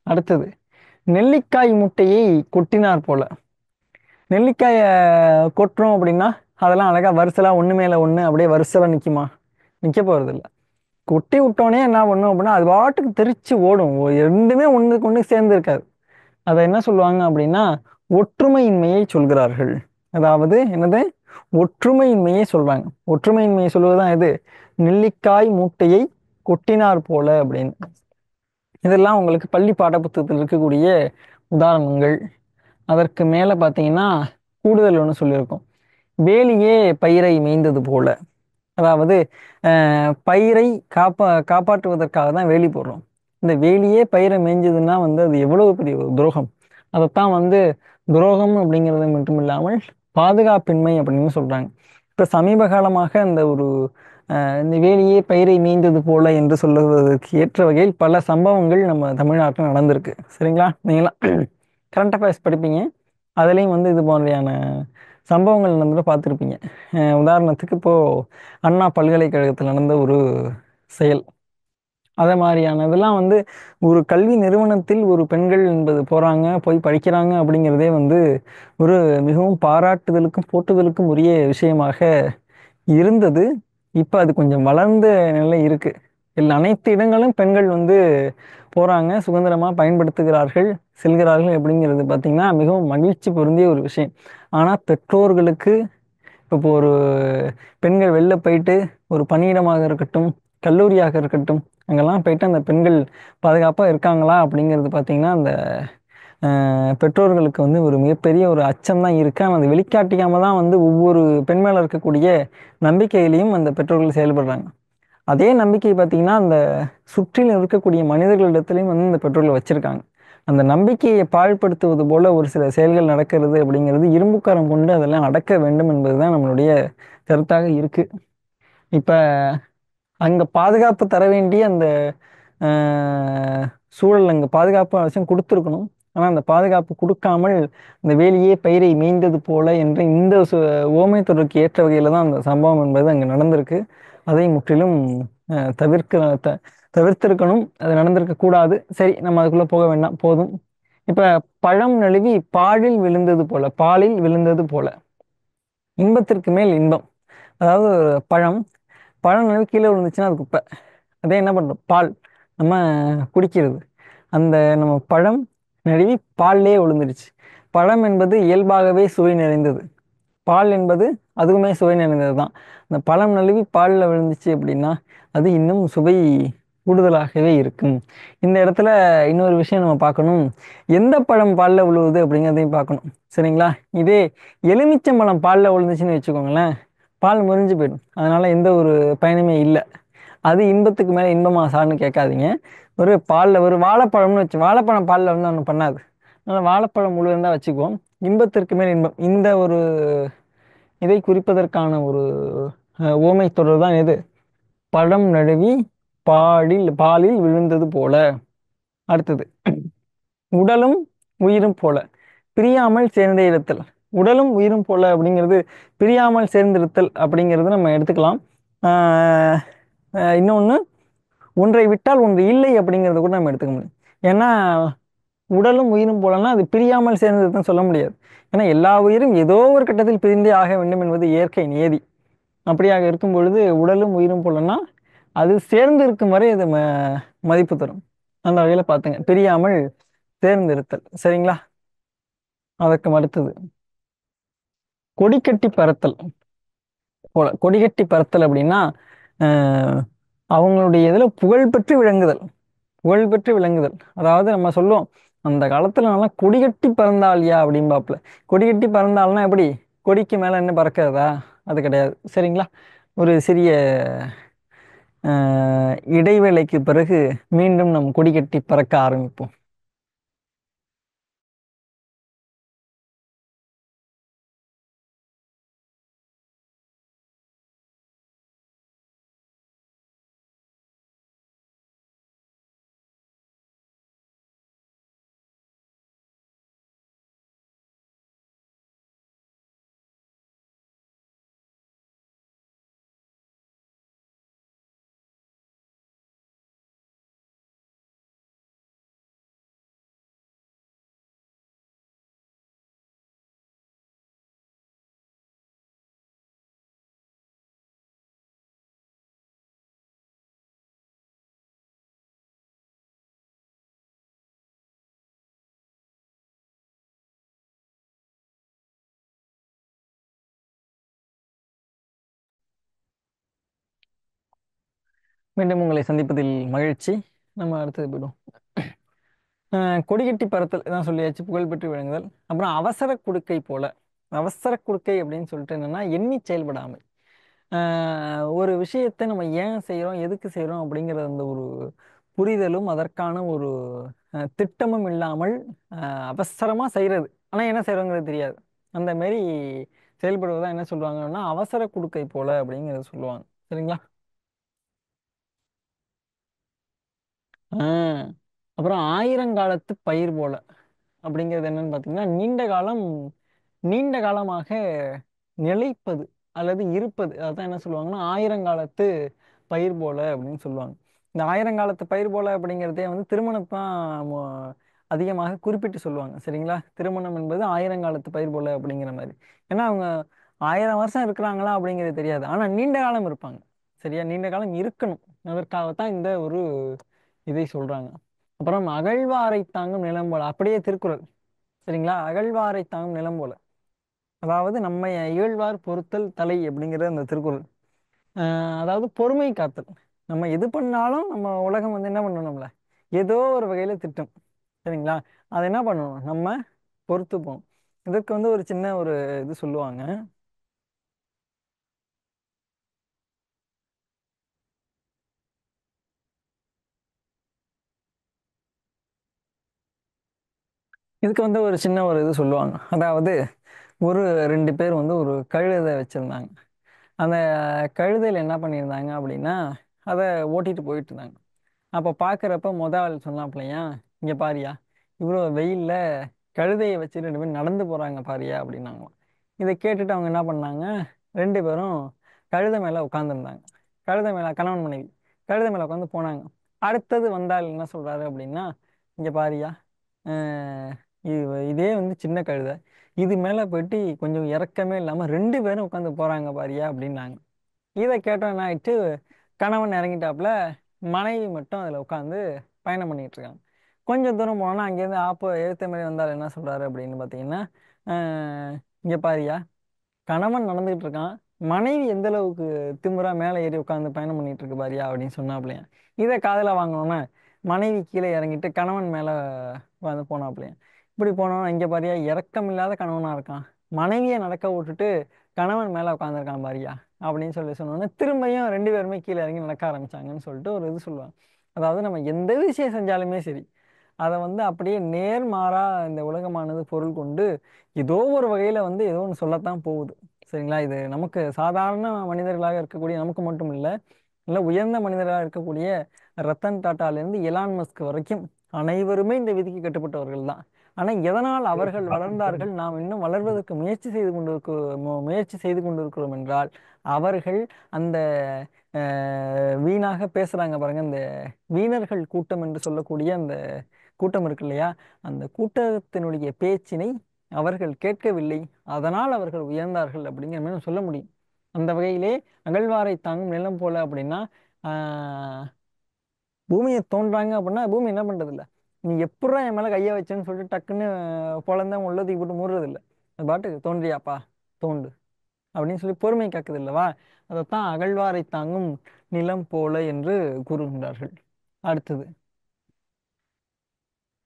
அடுத்தது நெல்லிக்காய் முட்டையை கொட்டினார் போல. நெல்லிக்காயை கொட்டுறோம் அப்படின்னா அதெல்லாம் அழகா வரிசலா ஒண்ணு மேல ஒண்ணு அப்படியே வரிசலா நிக்குமா? நிக்க போறது இல்ல. கொட்டி விட்டோனே என்ன பண்ணும் அப்படின்னா அது பாட்டுக்கு தெரிச்சு ஓடும். ரெண்டுமே ஒண்ணுக்கு ஒண்ணு சேர்ந்து இருக்காது. அதை என்ன சொல்லுவாங்க அப்படின்னா ஒற்றுமையின்மையை சொல்கிறார்கள். அதாவது என்னது? ஒற்றுமையின்மையை சொல்றாங்க. ஒற்றுமையின்மையை சொல்வதுதான் எது? நெல்லிக்காய் மூட்டையை கொட்டினார் போல அப்படின்னு. இதெல்லாம் உங்களுக்கு பள்ளி பாடப்புத்தகத்தில் இருக்கக்கூடிய உதாரணங்கள். அதற்கு மேல பாத்தீங்கன்னா கூடுதல் ஒன்று சொல்லியிருக்கோம். வேலியே பயிரை மேய்ந்தது போல. அதாவது பயிரை காப்பாற்றுவதற்காக தான் வேலி போடுறோம். இந்த வேலியே பயிரை மேய்ஞ்சதுன்னா அது எவ்வளவு பெரிய ஒரு துரோகம். அதைத்தான் துரோகம் அப்படிங்கிறது மட்டும் இல்லாமல் பாதுகாப்பின்மை அப்படின்னு சொல்றாங்க. இப்ப சமீப காலமாக இந்த வேலியே பயிரை மேய்ந்தது போல என்று சொல்லுவதற்கு ஏற்ற வகையில் பல சம்பவங்கள் நம்ம தமிழ்நாட்டில் நடந்திருக்கு. சரிங்களா? நீங்களாம் கரண்ட் அஃபேர்ஸ் படிப்பீங்க. அதுலேயும் இது மாதிரியான சம்பவங்கள் நடந்து பார்த்துருப்பீங்க. உதாரணத்துக்கு இப்போ அண்ணா பல்கலைக்கழகத்தில் நடந்த ஒரு செயல். அதே மாதிரியான இதெல்லாம் ஒரு கல்வி நிறுவனத்தில் ஒரு பெண்கள் என்பது போய் படிக்கிறாங்க அப்படிங்கிறதே ஒரு மிகவும் பாராட்டுதலுக்கும் போற்றுதலுக்கும் உரிய விஷயமாக இருந்தது. இப்ப அது கொஞ்சம் வளர்ந்த நிலை இருக்கு. அனைத்து இடங்களும் பெண்கள் போறாங்க, சுதந்திரமா பயன்படுத்துகிறார்கள், செல்கிறார்கள் அப்படிங்கிறது பார்த்தீங்கன்னா மிகவும் மகிழ்ச்சி பொருந்திய ஒரு விஷயம். ஆனா பெற்றோர்களுக்கு இப்போ ஒரு பெண்கள் வெளில போயிட்டு ஒரு பணியிடமாக இருக்கட்டும், கல்லூரியாக இருக்கட்டும், அங்கெல்லாம் போயிட்டு அந்த பெண்கள் பாதுகாப்பாக இருக்காங்களா அப்படிங்கிறது பார்த்தீங்கன்னா அந்த பெற்றோர்களுக்கு ஒரு மிகப்பெரிய ஒரு அச்சம் தான் இருக்கு. ஆனால் அதை வெளிக்காட்டிக்காம தான் ஒவ்வொரு பெண் மேல இருக்கக்கூடிய நம்பிக்கையிலையும் அந்த பெற்றோர்கள் செயல்படுறாங்க. அதே நம்பிக்கை பார்த்தீங்கன்னா அந்த சுற்றிலும் இருக்கக்கூடிய மனிதர்களிடத்திலையும் இந்த பெற்றோர்கள் வச்சிருக்காங்க. அந்த நம்பிக்கையை பாழ்படுத்துவது போல ஒரு சில செயல்கள் நடக்கிறது அப்படிங்கிறது இரும்புக்கரம் கொண்டு அதெல்லாம் அடக்க வேண்டும் என்பதுதான் நம்மளுடைய கருத்தாக இருக்கு. இப்ப அங்க பாதுகாப்பு தர வேண்டிய அந்த சூழல் அங்க பாதுகாப்பு அவசியம் கொடுத்துருக்கணும். ஆனா அந்த பாதுகாப்பு கொடுக்காமல் இந்த வேலியே பயிரை மேய்ந்தது போல என்ற இந்த ஓமை தொடருக்கு ஏற்ற வகையில தான் அந்த சம்பவம் என்பது அங்க நடந்திருக்கு. அதை முற்றிலும் தவிர்த்திருக்கணும். அது நடந்திருக்க கூடாது. சரி, நம்ம அதுக்குள்ள போக வேண்டாம், போதும். இப்ப பழம் நழுவி பாலில் விழுந்தது போல. பாலில் விழுந்தது போல. இன்பத்திற்கு மேல் இன்பம். அதாவது ஒரு பழம் பழம் நழுவி கீழே விழுந்துச்சுன்னா அது குப்பை. அதே என்ன பண்றோம்? பால் நம்ம குடிக்கிறது. அந்த நம்ம பழம் நழுவி பால்லே விழுந்துருச்சு. பழம் என்பது இயல்பாகவே சுவை நிறைந்தது. பால் என்பது அதுவுமே சுவை நிறைந்தது தான். அந்த பழம் நழுவி பாலில் விழுந்துச்சு அப்படின்னா அது இன்னும் சுவை கூடுதலாகவே இருக்கும். இந்த இடத்துல இன்னொரு விஷயம் நம்ம பார்க்கணும். எந்த பழம் பாலில் விழுவுது அப்படிங்கிறதையும் பார்க்கணும். சரிங்களா? இதே எலுமிச்சம்பழம் பாலில் விழுந்துச்சுன்னு வச்சுக்கோங்களேன், பால் முறிஞ்சு போயிடும். அதனால எந்த ஒரு பயனுமே இல்லை. அது இன்பத்துக்கு மேலே இன்பமா சார்னு கேட்காதீங்க. ஒரு பாலில் ஒரு வாழைப்பழம்னு வச்சு வாழைப்பழம் பாலில் ஒன்றும் பண்ணாது. அதனால் வாழைப்பழம் முழு இருந்தால் வச்சுக்குவோம். இன்பத்திற்கு மேல் இன்பம் இந்த ஒரு இதை குறிப்பதற்கான ஒரு ஓமை தொடர் தான் எது? பழம் நழுவி பாலில் விழுந்தது போல. அடுத்தது உடலும் உயிரும் போல பிரியாமல் சேர்ந்தே இருத்தல். உடலும் உயிரும் போல அப்படிங்கிறது பிரியாமல் சேர்ந்திருத்தல் அப்படிங்கிறது நம்ம எடுத்துக்கலாம். இன்னொன்று, ஒன்றை விட்டால் ஒன்று இல்லை அப்படிங்கிறத கூட நம்ம எடுத்துக்க முடியும். ஏன்னா உடலும் உயிரும் போலன்னா அது பிரியாமல் சேர்ந்ததுன்னு சொல்ல முடியாது. ஏன்னா எல்லா உயிரும் ஏதோ ஒரு கட்டத்தில் பிரிந்தே ஆக வேண்டும் என்பது இயற்கை நியதி. அப்படியாக இருக்கும் பொழுது உடலும் உயிரும் போலன்னா அது சேர்ந்து இருக்கும் வரை அது மதிப்பு தரும். அந்த வகையில பாத்துங்க, பிரியாமல் தேர்ந்தெடுத்தல். சரிங்களா? அதற்கு அடுத்தது கொடிக்கட்டி பறத்தல் போல. கொடிகட்டி பறத்தல் அப்படின்னா அஹ் அவங்களுடைய இதுல புகழ்பெற்று விளங்குதல். புகழ்பெற்று விளங்குதல். அதாவது நம்ம சொல்லுவோம், அந்த காலத்துல நல்லா கொடிகட்டி பறந்தாள்யா அப்படிம்பாப்புல. கொடிகட்டி பறந்தாள்னா எப்படி? கொடிக்கு மேல என்ன பறக்கிறதா? அது கிடையாது. சரிங்களா? ஒரு சிறிய இடைவேளைக்கு பிறகு மீண்டும் நம் கொடிகட்டி பறக்க ஆரம்பிப்போம். மீண்டும் உங்களை சந்திப்பதில் மகிழ்ச்சி. நம்ம அடுத்தது போயிடும். கொடிகட்டி பறத்தல் இதான் சொல்லியாச்சு, புகழ்பெற்று விளங்குதல். அப்புறம் அவசர குடுக்கை போல. அவசர குடுக்கை அப்படின்னு சொல்லிட்டு என்னன்னா எண்ணி செயல்படாமை. ஒரு விஷயத்தை நம்ம ஏன் செய்கிறோம், எதுக்கு செய்கிறோம் அப்படிங்கிற அந்த ஒரு புரிதலும் அதற்கான ஒரு திட்டமும் இல்லாமல் அவசரமாக செய்கிறது, ஆனால் என்ன செய்கிறோங்கிறது தெரியாது. அந்த மாரி செயல்படுவதா என்ன சொல்லுவாங்கன்னா அவசர குடுக்கை போல அப்படிங்கிறத சொல்லுவாங்க. சரிங்களா? ஆஹ் அப்புறம் ஆயிரங்காலத்து பயிர் போல அப்படிங்கிறது என்னன்னு பார்த்தீங்கன்னா நீண்ட காலமாக நிலைப்பது அல்லது இருப்பது. அதான் என்ன சொல்லுவாங்கன்னா ஆயிரங்காலத்து பயிர் போல அப்படின்னு சொல்லுவாங்க. இந்த ஆயிரங்காலத்து பயிர் போல அப்படிங்கிறதே வந்து திருமணத்தான் அதிகமாக குறிப்பிட்டு சொல்லுவாங்க. சரிங்களா? திருமணம் என்பது ஆயிரங்காலத்து பயிர் போல அப்படிங்கிற மாதிரி. ஏன்னா அவங்க 1000 வருஷம் இருக்கிறாங்களா அப்படிங்கிறது தெரியாது, ஆனா நீண்ட காலம் இருப்பாங்க. சரியா? நீண்ட காலம் இருக்கணும், அதற்காகத்தான் இந்த ஒரு இதை சொல்றாங்க. அப்புறம் அகழ்வாரை தாங்கும் நிலம் போல, அப்படியே திருக்குறள். சரிங்களா? அகழ்வாரை தாங்கும் நிலம் போல, அதாவது நம்ம இகழ்வார் பொறுத்தல் தலை அப்படிங்கிற அந்த திருக்குறள். அதாவது பொறுமை காத்தல். நம்ம எது பண்ணாலும் நம்ம உலகம் வந்து என்ன பண்ணணும், நம்மள ஏதோ ஒரு வகையில திட்டம். சரிங்களா? அதை என்ன பண்ணணும், நம்ம பொறுத்துப்போம். இதற்கு வந்து ஒரு சின்ன ஒரு இது சொல்லுவாங்க. இதுக்கு வந்து ஒரு சின்ன ஒரு இது சொல்லுவாங்க. அதாவது ஒரு 2 பேர் வந்து ஒரு கழுதை வச்சிருந்தாங்க. அந்த கழுதையில் என்ன பண்ணியிருந்தாங்க அப்படின்னா அதை ஓட்டிட்டு போயிட்டு இருந்தாங்க. அப்போ பார்க்குறப்ப ஆள் சொன்னாப்லையா, இங்கே பாரியா, இவ்வளோ வெயில்ல கழுதையை வச்சு 2 பேரும் நடந்து போகிறாங்க பாரியா அப்படின்னாங்களாம். இதை கேட்டுட்டு அவங்க என்ன பண்ணாங்க, 2 பேரும் கழுதை மேலே உட்காந்துருந்தாங்க. கழுதை மேலே கணவன் மனைவி கழுதை மேலே உட்காந்து போனாங்க. அடுத்தது வந்தால் என்ன சொல்கிறாரு அப்படின்னா, இங்கே பாரியா, அஹ் இதே வந்து சின்ன கழுதை, இது மேலே போயிட்டு கொஞ்சம் இறக்கமே இல்லாமல் 2 பேரும் உட்காந்து போகிறாங்க பாரியா அப்படின்னாங்க. இதை கேட்டோம் என்ன ஆயிடுச்சு, கணவன் இறங்கிட்டாப்புல, மனைவி மட்டும் அதில் உட்காந்து பயணம் பண்ணிட்டு இருக்காங்க. கொஞ்சம் தூரம் போனோன்னா அங்கேருந்து எழுத்த மாதிரி வந்தால் என்ன சொல்றாரு அப்படின்னு பார்த்தீங்கன்னா, இங்கே பாரியா, கணவன் நடந்துகிட்டு இருக்கான், மனைவி எந்த அளவுக்கு திமிரா மேலே ஏறி உட்காந்து பயணம் பண்ணிட்டு இருக்கு பாரியா அப்படின்னு சொன்னாப்லையா. இதை காதில் வாங்கினோன்னே மனைவி கீழே இறங்கிட்டு கணவன் மேலே வந்து போனாப்லையா. இப்படி போனோன்னா இங்கே பாரியா, இரக்கம் இல்லாத கணவனா இருக்கான், மனைவியை நடக்க விட்டுட்டு கணவன் மேலே உட்காந்துருக்கான் பாரியா அப்படின்னு சொல்லி சொன்னோன்னே திரும்பியும் 2 பேருமே கீழே இறங்கி நடக்க ஆரம்பிச்சாங்கன்னு சொல்லிட்டு ஒரு இது சொல்லுவாங்க. அதாவது நம்ம எந்த விஷயம் செஞ்சாலுமே சரி, அதை வந்து அப்படியே நேர்மாறா இந்த உலகமானது பொருள் கொண்டு ஏதோ ஒரு வகையில வந்து ஏதோ ஒன்று சொல்லத்தான் போகுது. சரிங்களா? இது நமக்கு சாதாரண மனிதர்களாக இருக்கக்கூடிய நமக்கு மட்டும் இல்லை, நல்ல உயர்ந்த மனிதர்களாக இருக்கக்கூடிய ரத்தன் டாட்டாலேருந்து எலான் மஸ்க் வரைக்கும் அனைவருமே இந்த விதிக்கு கட்டுப்பட்டவர்கள் தான். ஆனா எதனால் அவர்கள் வளர்ந்தார்கள், நாம் இன்னும் வளர்வதற்கு முயற்சி செய்து கொண்டிருக்கிறோம் என்றால், அவர்கள் அந்த வீணாக பேசுறாங்க பாருங்க, இந்த வீணர்கள் கூட்டம் என்று சொல்லக்கூடிய அந்த கூட்டம் இருக்கு இல்லையா, அந்த கூட்டத்தினுடைய பேச்சினை அவர்கள் கேட்கவில்லை, அதனால் அவர்கள் உயர்ந்தார்கள் அப்படிங்கிற மாதிரி சொல்ல முடியும். அந்த வகையிலே அகழ்வாரை தாங்கும் நிலம் போல அப்படின்னா, ஆஹ் பூமியை தோன்றாங்க அப்படின்னா பூமி என்ன பண்றது இல்ல, நீ எப்படா என் மேல கைய வச்சேன்னு சொல்லிட்டு டக்குன்னு பொழந்த உள்ளதுக்கு போட்டு மூடுறது இல்ல, அது பாட்டுக்கு தோன்றியாப்பா தோண்டு அப்படின்னு சொல்லி பொறுமை காக்குது இல்லவா. அதைத்தான் அகழ்வாரை தாங்கும் நிலம் போல என்று கூறுகின்றார்கள். அடுத்தது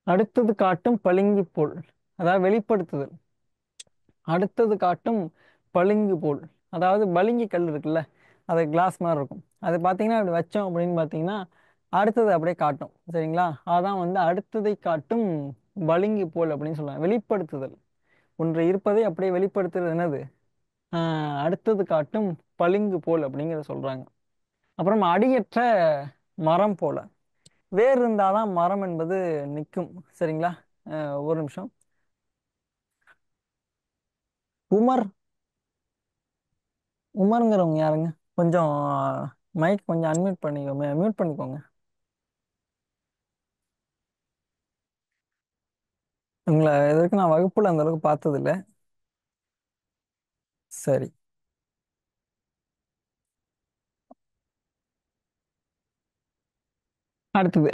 அடுத்தது காட்டும் பளிங்கு போல், அதாவது வெளிப்படுத்துதல். அடுத்தது காட்டும் பளிங்கு போல், அதாவது பளிங்கு கல் இருக்குல்ல, அது கிளாஸ் மாதிரி இருக்கும். அது பார்த்தீங்கன்னா அப்படி வச்சோம் அப்படின்னு பார்த்தீங்கன்னா அடுத்தது அப்படியே காட்டும். சரிங்களா? அதான் வந்து அடுத்ததை காட்டும் பளிங்கு போல் அப்படின்னு சொல்லுவாங்க. வெளிப்படுத்துதல், ஒன்று இருப்பதை அப்படியே வெளிப்படுத்துறது என்னது, அடுத்தது காட்டும் பளிங்கு போல் அப்படிங்கிறத சொல்றாங்க. அப்புறம் அடியற்ற மரம் போல, வேர் இருந்தாதான் மரம் என்பது நிற்கும். சரிங்களா? ஒரு நிமிஷம். உமர் உமருங்கிறவங்க யாருங்க? கொஞ்சம் மைக் கொஞ்சம் அன்மியூட் பண்ணிக்கோங்க, மியூட் பண்ணிக்கோங்க. உங்களை இது வரைக்கும் நான் வகுப்புல அந்த அளவுக்கு பார்த்தது இல்ல. சரி. அடுத்தது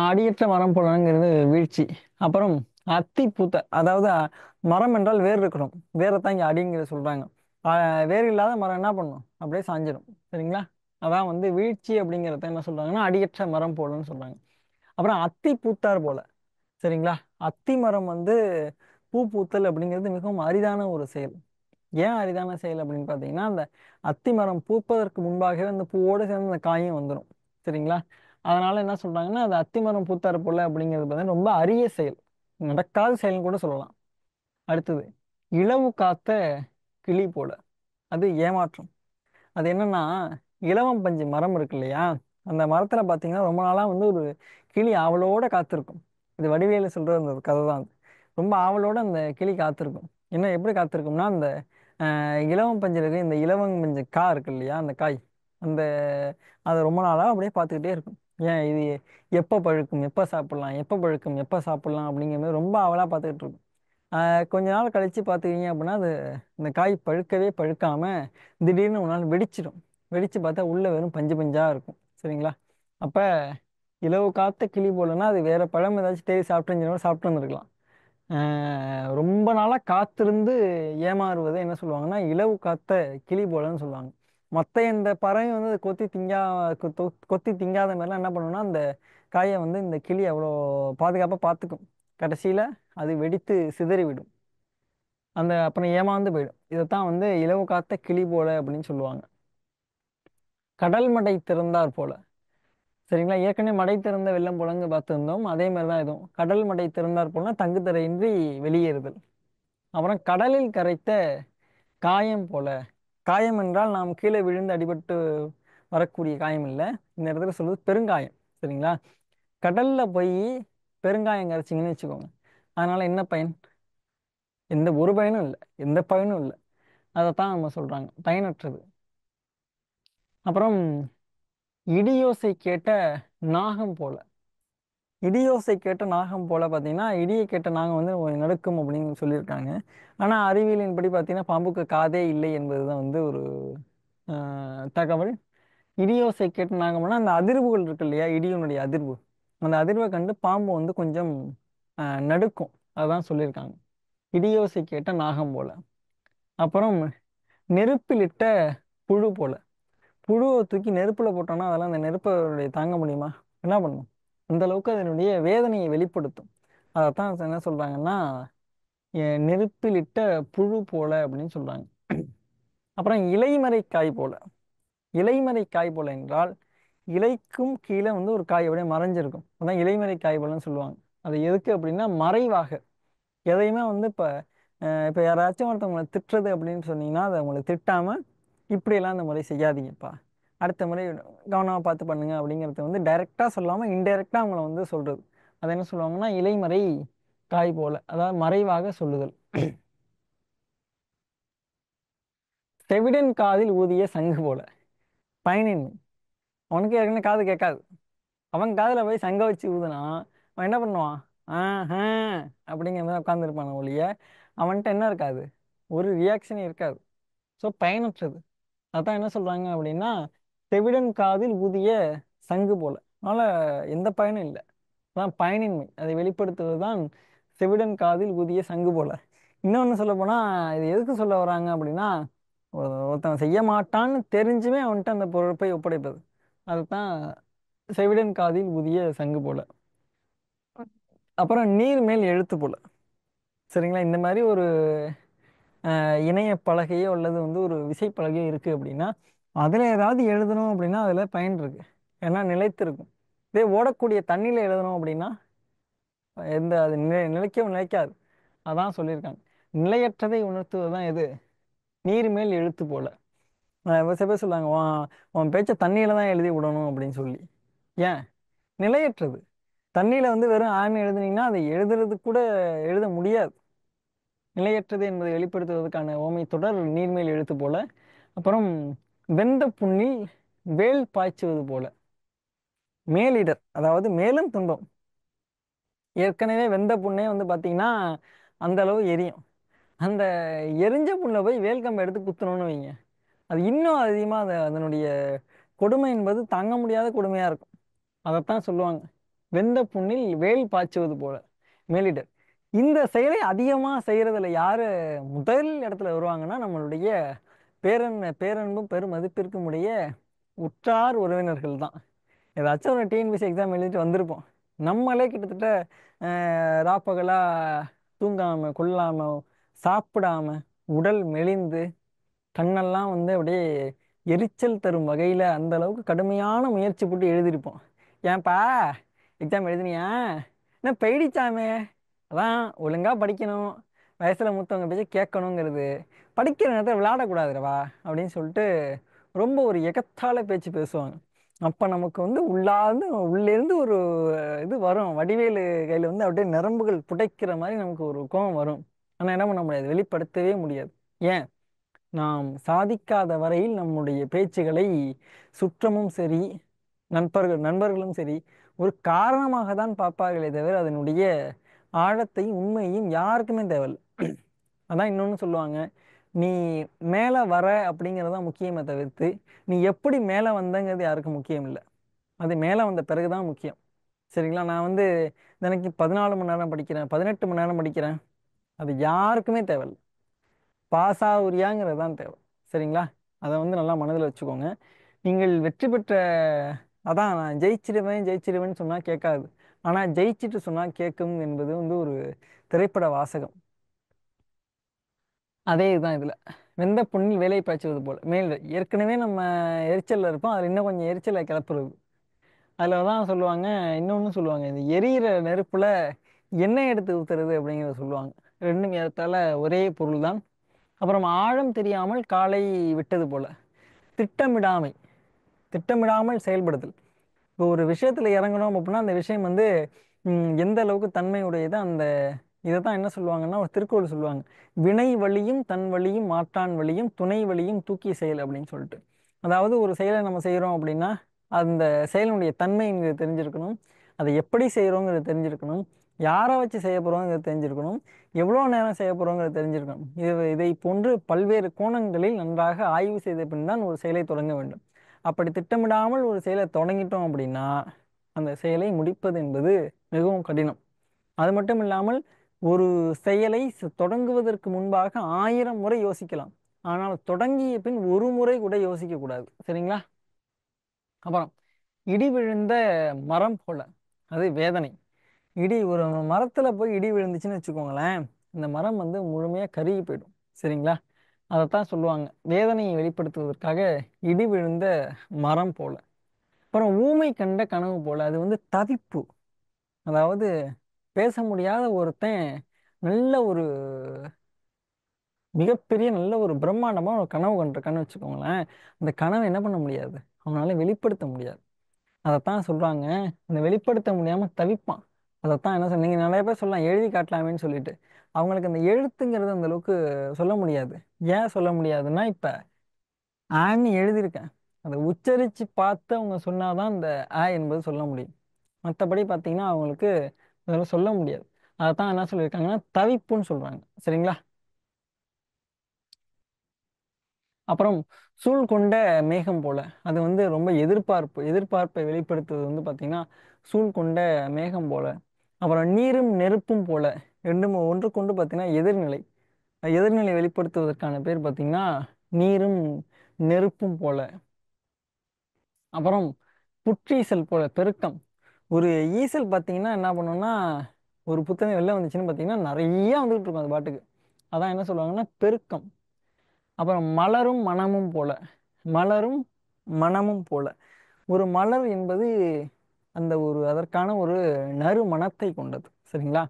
அடியற்ற மரம் போலங்கிறது வீழ்ச்சி. அப்புறம் அத்தி பூத்த, அதாவது மரம் என்றால் வேர் இருக்கணும், வேரை தான் இங்க அடிங்கிறத சொல்றாங்க. வேர் இல்லாத மரம் என்ன பண்ணும், அப்படியே சாஞ்சிடும். சரிங்களா? அதான் வந்து வீழ்ச்சி அப்படிங்கிறத என்ன சொல்றாங்கன்னா அடியற்ற மரம் போலன்னு சொல்றாங்க. அப்புறம் அத்தி பூத்தார் போல. சரிங்களா? அத்தி மரம் வந்து பூ பூத்தல் அப்படிங்கிறது மிகவும் அரிதான ஒரு செயல். ஏன் அரிதான செயல் அப்படின்னு பார்த்தீங்கன்னா, அந்த அத்தி மரம் பூப்பதற்கு முன்பாகவே அந்த பூவோடு சேர்ந்து அந்த காயும் வந்துடும். சரிங்களா? அதனால என்ன சொல்றாங்கன்னா, அது அத்தி மரம் பூத்தார் போல அப்படிங்கிறது பார்த்தீங்கன்னா ரொம்ப அரிய செயல். நடக்காத செயல்னு கூட சொல்லலாம். அடுத்தது, இலவு காத்த கிளி போல. அது ஏமாற்றம். அது என்னன்னா, இலவம் பஞ்சு மரம் இருக்கு இல்லையா, அந்த மரத்துல பாத்தீங்கன்னா ரொம்ப நாளா வந்து ஒரு கிளி ஆவலோட காத்திருக்கும். இது வடிவேலு சொல்ற அந்த கதை தான் அது. ரொம்ப ஆவலோட அந்த கிளி காத்திருக்கும். என்ன எப்படி காத்திருக்கும்னா, அந்த இலவம் பஞ்சு இருக்கு, இந்த இலவம் பஞ்சு இருக்கு இல்லையா, அந்த காய், அந்த அதை ரொம்ப நாளா அப்படியே பார்த்துக்கிட்டே இருக்கும். ஏன் இது எப்போ பழுக்கும், எப்போ சாப்பிடலாம், எப்போ பழுக்கும், எப்போ சாப்பிடலாம் அப்படிங்கிற மாதிரி ரொம்ப ஆவலா பார்த்துக்கிட்டு இருக்கும். கொஞ்ச நாள் கழிச்சு பார்த்துக்கிங்க அப்படின்னா, அது இந்த காய் பழுக்கவே பழுக்காம திடீர்னு ஒரு நாள் வெடிச்சிடும். வெடிச்சு பார்த்தா உள்ள வெறும் பஞ்சு பஞ்சா இருக்கும். சரிங்களா? அப்ப இலவு காத்த கிளி போலன்னா அது வேற பழம் ஏதாச்சும் தேடி சாப்பிட்டு சாப்பிட்டு வந்திருக்கலாம். ரொம்ப நாளா காத்திருந்து ஏமாறுவதை என்ன சொல்லுவாங்கன்னா இலவு காத்த கிளி போலன்னு சொல்லுவாங்க. மற்ற இந்த பறவை வந்து அது கொத்தி திங்காத மாதிரிலாம் என்ன பண்ணுன்னா, அந்த காயை வந்து இந்த கிளி அவ்வளோ பாதுகாப்பாக பார்த்துக்கும். கடைசியில அது வெடித்து சிதறிவிடும். அந்த அப்புறம் ஏமாந்து போயிடும். இதைத்தான் வந்து இலவு காத்த கிளி போல அப்படின்னு சொல்லுவாங்க. கடல் மடை திறந்தார் போல. சரிங்களா? ஏற்கனவே மடை திறந்த வெள்ளம் போலங்க பார்த்துருந்தோம். அதே மாதிரி தான் இதுவும் கடல் மடை திறந்தார் போலனா தங்குதடையின்றி வெளியேறுதல். அப்புறம் கடலில் கரைத்த காயம் போல. காயம் என்றால் நாம் கீழே விழுந்து அடிபட்டு வரக்கூடிய காயம் இல்லை. இந்த இடத்துல சொல்றது பெருங்காயம். சரிங்களா? கடல்ல போய் பெருங்காயம் கரைச்சிங்கன்னு வச்சுக்கோங்க. அதனால என்ன பயன்? எந்த ஒரு பயனும் இல்லை. எந்த பயனும் இல்லை. அதைத்தான் நம்ம சொல்றாங்க பயனற்றது. அப்புறம் இடியோசை கேட்ட நாகம் போல. இடியோசை கேட்ட நாகம் போல பார்த்தீங்கன்னா, இடியை கேட்ட நாகம் வந்து ஒரு நடுக்கும் அப்படின்னு சொல்லியிருக்காங்க. ஆனால் அறிவியலின்படி பார்த்தீங்கன்னா பாம்புக்கு காதே இல்லை என்பதுதான் வந்து ஒரு தகவல். இடியோசை கேட்ட நாகம்னா அந்த அதிர்வுகள் இருக்கு இல்லையா, இடியினுடைய அதிர்வு, அந்த அதிர்வை கண்டு பாம்பு வந்து கொஞ்சம் நடுக்கும். அதான் சொல்லியிருக்காங்க. இடியோசை கேட்ட நாகம் போல. அப்புறம் நெருப்பிலிட்ட புழு போல. புழுவை தூக்கி நெருப்புல போட்டோம்னா அதெல்லாம் அந்த நெருப்பை தாங்க முடியுமா? என்ன பண்ணும்? அந்த அளவுக்கு அதனுடைய வேதனையை வெளிப்படுத்தும். அதைத்தான் என்ன சொல்றாங்கன்னா நெருப்பிலிட்ட புழு போல அப்படின்னு சொல்றாங்க. அப்புறம் இலைமறை காய் போல. இலைமறை காய் போல என்றால் இலைக்கும் கீழே வந்து ஒரு காய் அப்படியே மறைஞ்சிருக்கும். அதான் இலைமறை காய் போலன்னு சொல்லுவாங்க. அது எதுக்கு அப்படின்னா மறைவாக எதையுமே வந்து இப்போ யாராச்சும் ஒருத்தவங்களை திட்டுறது அப்படின்னு சொன்னீங்கன்னா அதை அவங்களை திட்டாம இப்படியெல்லாம் இந்த முறை செய்யாதீங்கப்பா, அடுத்த முறை கவனமாக பார்த்து பண்ணுங்க அப்படிங்கிறத வந்து டைரெக்டாக சொல்லாமல் இன்டைரக்டாக அவங்கள வந்து சொல்றது. அதை என்ன சொல்லுவாங்கன்னா இலைமறை காய் போல, அதாவது மறைவாக சொல்லுதல். செவிடன் காதில் ஊதிய சங்கு போல. பயனின்மை. அவனுக்கு ஏற்கனவே காது கேட்காது. அவன் காதுல போய் சங்க வச்சு ஊதுனா அவன் என்ன பண்ணுவான்? ஆஹ் அப்படிங்கிற மாதிரி உட்காந்துருப்பான ஒழிய அவன்கிட்ட என்ன இருக்காது? ஒரு ரியாக்ஷனே இருக்காது. ஸோ பயனற்றது. அதான் என்ன சொல்றாங்க அப்படின்னா செவிடன் காதில் ஊதிய சங்கு போல. அதனால எந்த பயனும் இல்லை. அதான் பயனின்மை. அதை வெளிப்படுத்துவது தான் செவிடன் காதில் ஊதிய சங்கு போல. இன்னொன்னு சொல்ல போனா இது எதுக்கு சொல்ல வராங்க அப்படின்னா, ஒருத்தன் செய்ய மாட்டான்னு தெரிஞ்சுமே அவன்கிட்ட அந்த பொறுப்பை ஒப்படைப்பது. அதுதான் செவிடன் காதில் ஊதிய சங்கு போல. அப்புறம் நீர் மேல் எழுத்து போல. சரிங்களா? இந்த மாதிரி ஒரு இணைய பலகையோ அல்லது வந்து ஒரு விசைப்பலகையோ இருக்கு அப்படின்னா அதுல ஏதாவது எழுதணும் அப்படின்னா அதுல பயன் இருக்கு. ஏன்னா நிலைத்திருக்கும். இதே ஓடக்கூடிய தண்ணியில எழுதணும் அப்படின்னா எந்த அது நிலைக்கவும் நிலைக்காது. அதான் சொல்லியிருக்காங்க. நிலையற்றதை உணர்த்துவது தான் எது? நீர் மேல் எழுத்து போல. சில பேர் சொல்லுவாங்க, உன் பேச்ச தண்ணியில தான் எழுதி விடணும் அப்படின்னு சொல்லி. ஏன்? நிலையற்றது. தண்ணியில வந்து வெறும் ஆன்னு எழுதுனீங்கன்னா அதை எழுதுறது கூட எழுத முடியாது. நிலையற்றது என்பதை வெளிப்படுத்துவதற்கான ஓமை தொடர் நீர்மேல் எழுத்து போல. அப்புறம் வெந்த புண்ணில் வேல் பாய்ச்சுவது போல. மேலிடர், அதாவது மேலும் துன்பம். ஏற்கனவே வெந்த புண்ணே வந்து பாத்தீங்கன்னா அந்த அளவு எரியும். அந்த எரிஞ்ச புண்ணுல போய் வேல் கம்பை எடுத்து குத்தணும்னு வைங்க, அது இன்னும் அதிகமா அதனுடைய கொடுமை என்பது தாங்க முடியாத கொடுமையா இருக்கும். அதைத்தான் சொல்லுவாங்க வெந்த புண்ணில் வேல் பாய்ச்சுவது போல. மேலிடர். இந்த செயலை அதிகமா செய்யறதுல யாரு முதல் இடத்துல வருவாங்கன்னா நம்மளுடைய பேரன்பும் பெருமதிப்பிற்கும் உடைய உற்றார் உறவினர்கள் தான். ஏதாச்சும் ஒரு டிஎன்பிஎஸ்சி எக்ஸாம் எழுதிட்டு வந்திருப்போம். நம்மளே கிட்டத்தட்ட ராப்பகலா தூங்காம கொள்ளாம சாப்பிடாம உடல் மெலிந்து கண்ணெல்லாம் வந்து அப்படியே எரிச்சல் தரும் வகையில அந்த அளவுக்கு கடுமையான முயற்சி போட்டு எழுதியிருப்போம். ஏன்பா எக்ஸாம் எழுதினியா? என்ன போயிடுச்சாமே. அதான் ஒழுங்கா படிக்கணும், வயசுல மூத்தவங்க பேச்ச கேட்கணுங்கிறது, படிக்கிற நேரத்தில் விளையாடக்கூடாதுடவா அப்படின்னு சொல்லிட்டு ரொம்ப ஒரு எகத்தால பேச்சு பேசுவாங்க. அப்ப நமக்கு வந்து உள்ளார்ந்து உள்ளேருந்து ஒரு இது வரும். வடிவேலு கையில வந்து அப்படியே நரம்புகள் புடைக்கிற மாதிரி நமக்கு ஒரு கோபம் வரும். ஆனா என்ன பண்ண முடியாது, வெளிப்படுத்தவே முடியாது. ஏன்? நாம் சாதிக்காத வரையில் நம்முடைய பேச்சுகளை சுற்றமும் சரி, நண்பர்களும் சரி ஒரு காரணமாக தான் பார்ப்பார்களே தவிர அதனுடைய ஆழத்தையும் உண்மையையும் யாருக்குமே தேவையில்லை. அதான் இன்னொன்னு சொல்லுவாங்க, நீ மேலே வர அப்படிங்கிறது தான் முக்கியமே தவிர்த்து நீ எப்படி மேலே வந்தங்கிறது யாருக்கும் முக்கியம் இல்லை. அது மேலே வந்த பிறகுதான் முக்கியம். சரிங்களா? நான் வந்து எனக்கு 14 மணி நேரம் படிக்கிறேன், 18 மணி நேரம் படிக்கிறேன், அது யாருக்குமே தேவையில்லை. பாஸ் ஆகுறியாங்கிறது தான் தேவை. சரிங்களா? அதை வந்து நல்லா மனதில் வச்சுக்கோங்க. நீங்கள் வெற்றி பெற்ற, அதான் நான் ஜெயிச்சிடுவேன் ஜெயிச்சிடுவேன்னு சொன்னா கேட்காது. ஆனா ஜெயிச்சிட்டு சொன்னா கேட்கும் என்பது வந்து ஒரு திரைப்பட வாசகம். அதே இதுதான் இதுல. வெந்த புண்ணில் வேலை பாய்ச்சுவது போல மேல் ஏற்கனவே நம்ம எரிச்சல்ல இருப்போம், அதுல இன்னும் கொஞ்சம் எரிச்சலை கிளப்புறது. அதுல தான் சொல்லுவாங்க, இன்னொன்னு சொல்லுவாங்க, இந்த எரியிற நெருப்புல எண்ணெய் எடுத்து ஊத்துறது அப்படிங்கிறத சொல்லுவாங்க. ரெண்டும் ஏறத்தாழ ஒரே பொருள் தான். அப்புறம் ஆழம் தெரியாமல் காலை விட்டது போல திட்டமிடாமை, திட்டமிடாமல் செயல்படுதல். இப்போ ஒரு விஷயத்துல இறங்கணும் அப்படின்னா அந்த விஷயம் வந்து எந்த அளவுக்கு தன்மையுடையது, அந்த இதை தான் என்ன சொல்லுவாங்கன்னா ஒரு திருக்குறள் சொல்லுவாங்க, வினை வழியும் தன் வழியும் மாற்றான் வழியும் துணை வழியும் தூக்கி செயல் அப்படின்னு சொல்லிட்டு. அதாவது ஒரு செயலை நம்ம செய்கிறோம் அப்படின்னா அந்த செயலினுடைய தன்மைங்கிறது தெரிஞ்சிருக்கணும், அதை எப்படி செய்கிறோங்கிறது தெரிஞ்சிருக்கணும், யாரை வச்சு செய்ய போகிறோங்கிறது தெரிஞ்சிருக்கணும், எவ்வளோ நேரம் செய்ய போகிறோங்கிறது தெரிஞ்சிருக்கணும். இதை போன்று பல்வேறு கோணங்களில் நன்றாக ஆய்வு செய்த பின் தான் ஒரு செயலை தொடங்க வேண்டும். அப்படி திட்டமிடாமல் ஒரு செயலை தொடங்கிட்டோம் அப்படின்னா அந்த செயலை முடிப்பது என்பது மிகவும் கடினம். அது மட்டும் இல்லாமல் ஒரு செயலை தொடங்குவதற்கு முன்பாக 1000 முறை யோசிக்கலாம். ஆனால் தொடங்கிய பின் ஒரு முறை கூட யோசிக்க கூடாது. சரிங்களா? அப்புறம் இடி விழுந்த மரம் போல, அது வேதனை. ஒரு மரத்துல போய் இடி விழுந்துச்சுன்னு வச்சுக்கோங்களேன், இந்த மரம் வந்து முழுமையா கருகி போயிடும். சரிங்களா? அதைத்தான் சொல்லுவாங்க, வேதனையை வெளிப்படுத்துவதற்காக இடி விழுந்த மரம் போல. அப்புறம் ஊமை கண்ட கனவு போல, அது வந்து தவிப்பு. அதாவது பேச முடியாத ஒருத்தன் நல்ல ஒரு மிகப்பெரிய நல்ல ஒரு பிரம்மாண்டமா ஒரு கனவு கண்டிருக்கான்னு வச்சுக்கோங்களேன், அந்த கனவை என்ன பண்ண முடியாது, அவனால வெளிப்படுத்த முடியாது. அதைத்தான் சொல்றாங்க, அந்த வெளிப்படுத்த முடியாம தவிப்பான். அதைத்தான் என்ன சொன்னீங்க, நிறைய பேர் சொல்லலாம் எழுதி காட்டலாமேன்னு சொல்லிட்டு, அவங்களுக்கு அந்த எழுத்துங்கிறது அந்த அளவுக்கு சொல்ல முடியாது. ஏன் சொல்ல முடியாதுன்னா, இப்ப ஆன்னு எழுதியிருக்கேன், அதை உச்சரிச்சு பார்த்து அவங்க சொன்னாதான் அந்த ஆ என்பது சொல்ல முடியும். மற்றபடி பார்த்தீங்கன்னா அவங்களுக்கு அதெல்லாம் சொல்ல முடியாது. அதைத்தான் என்ன சொல்லியிருக்காங்கன்னா தவிப்புன்னு சொல்றாங்க. சரிங்களா? அப்புறம் சூழ் கொண்ட மேகம் போல, அது வந்து ரொம்ப எதிர்பார்ப்பை வெளிப்படுத்துவது வந்து பார்த்தீங்கன்னா சூழ் கொண்ட மேகம் போல. அப்புறம் நீரும் நெருப்பும் போல, ரெண்டும் ஒன்றுக்கொண்டு பார்த்தீங்கன்னா எதிர்நிலை. எதிர்நிலை வெளிப்படுத்துவதற்கான பேர் பார்த்தீங்கன்னா நீரும் நெருப்பும் போல. அப்புறம் புற்றீசல் போல, பெருக்கம். ஒரு ஈசல் பார்த்தீங்கன்னா என்ன பண்ணும்னா, ஒரு புத்தகம் வெளில வந்துச்சுன்னு பார்த்தீங்கன்னா நிறைய வந்துகிட்டு இருக்கும் அது பாட்டுக்கு. அதான் என்ன சொல்லுவாங்கன்னா பெருக்கம். அப்புறம் மலரும் மனமும் போல, மலரும் மனமும் போல. ஒரு மலர் என்பது அந்த ஒரு அதற்கான ஒரு நறுமணத்தை கொண்டது. சரிங்களா?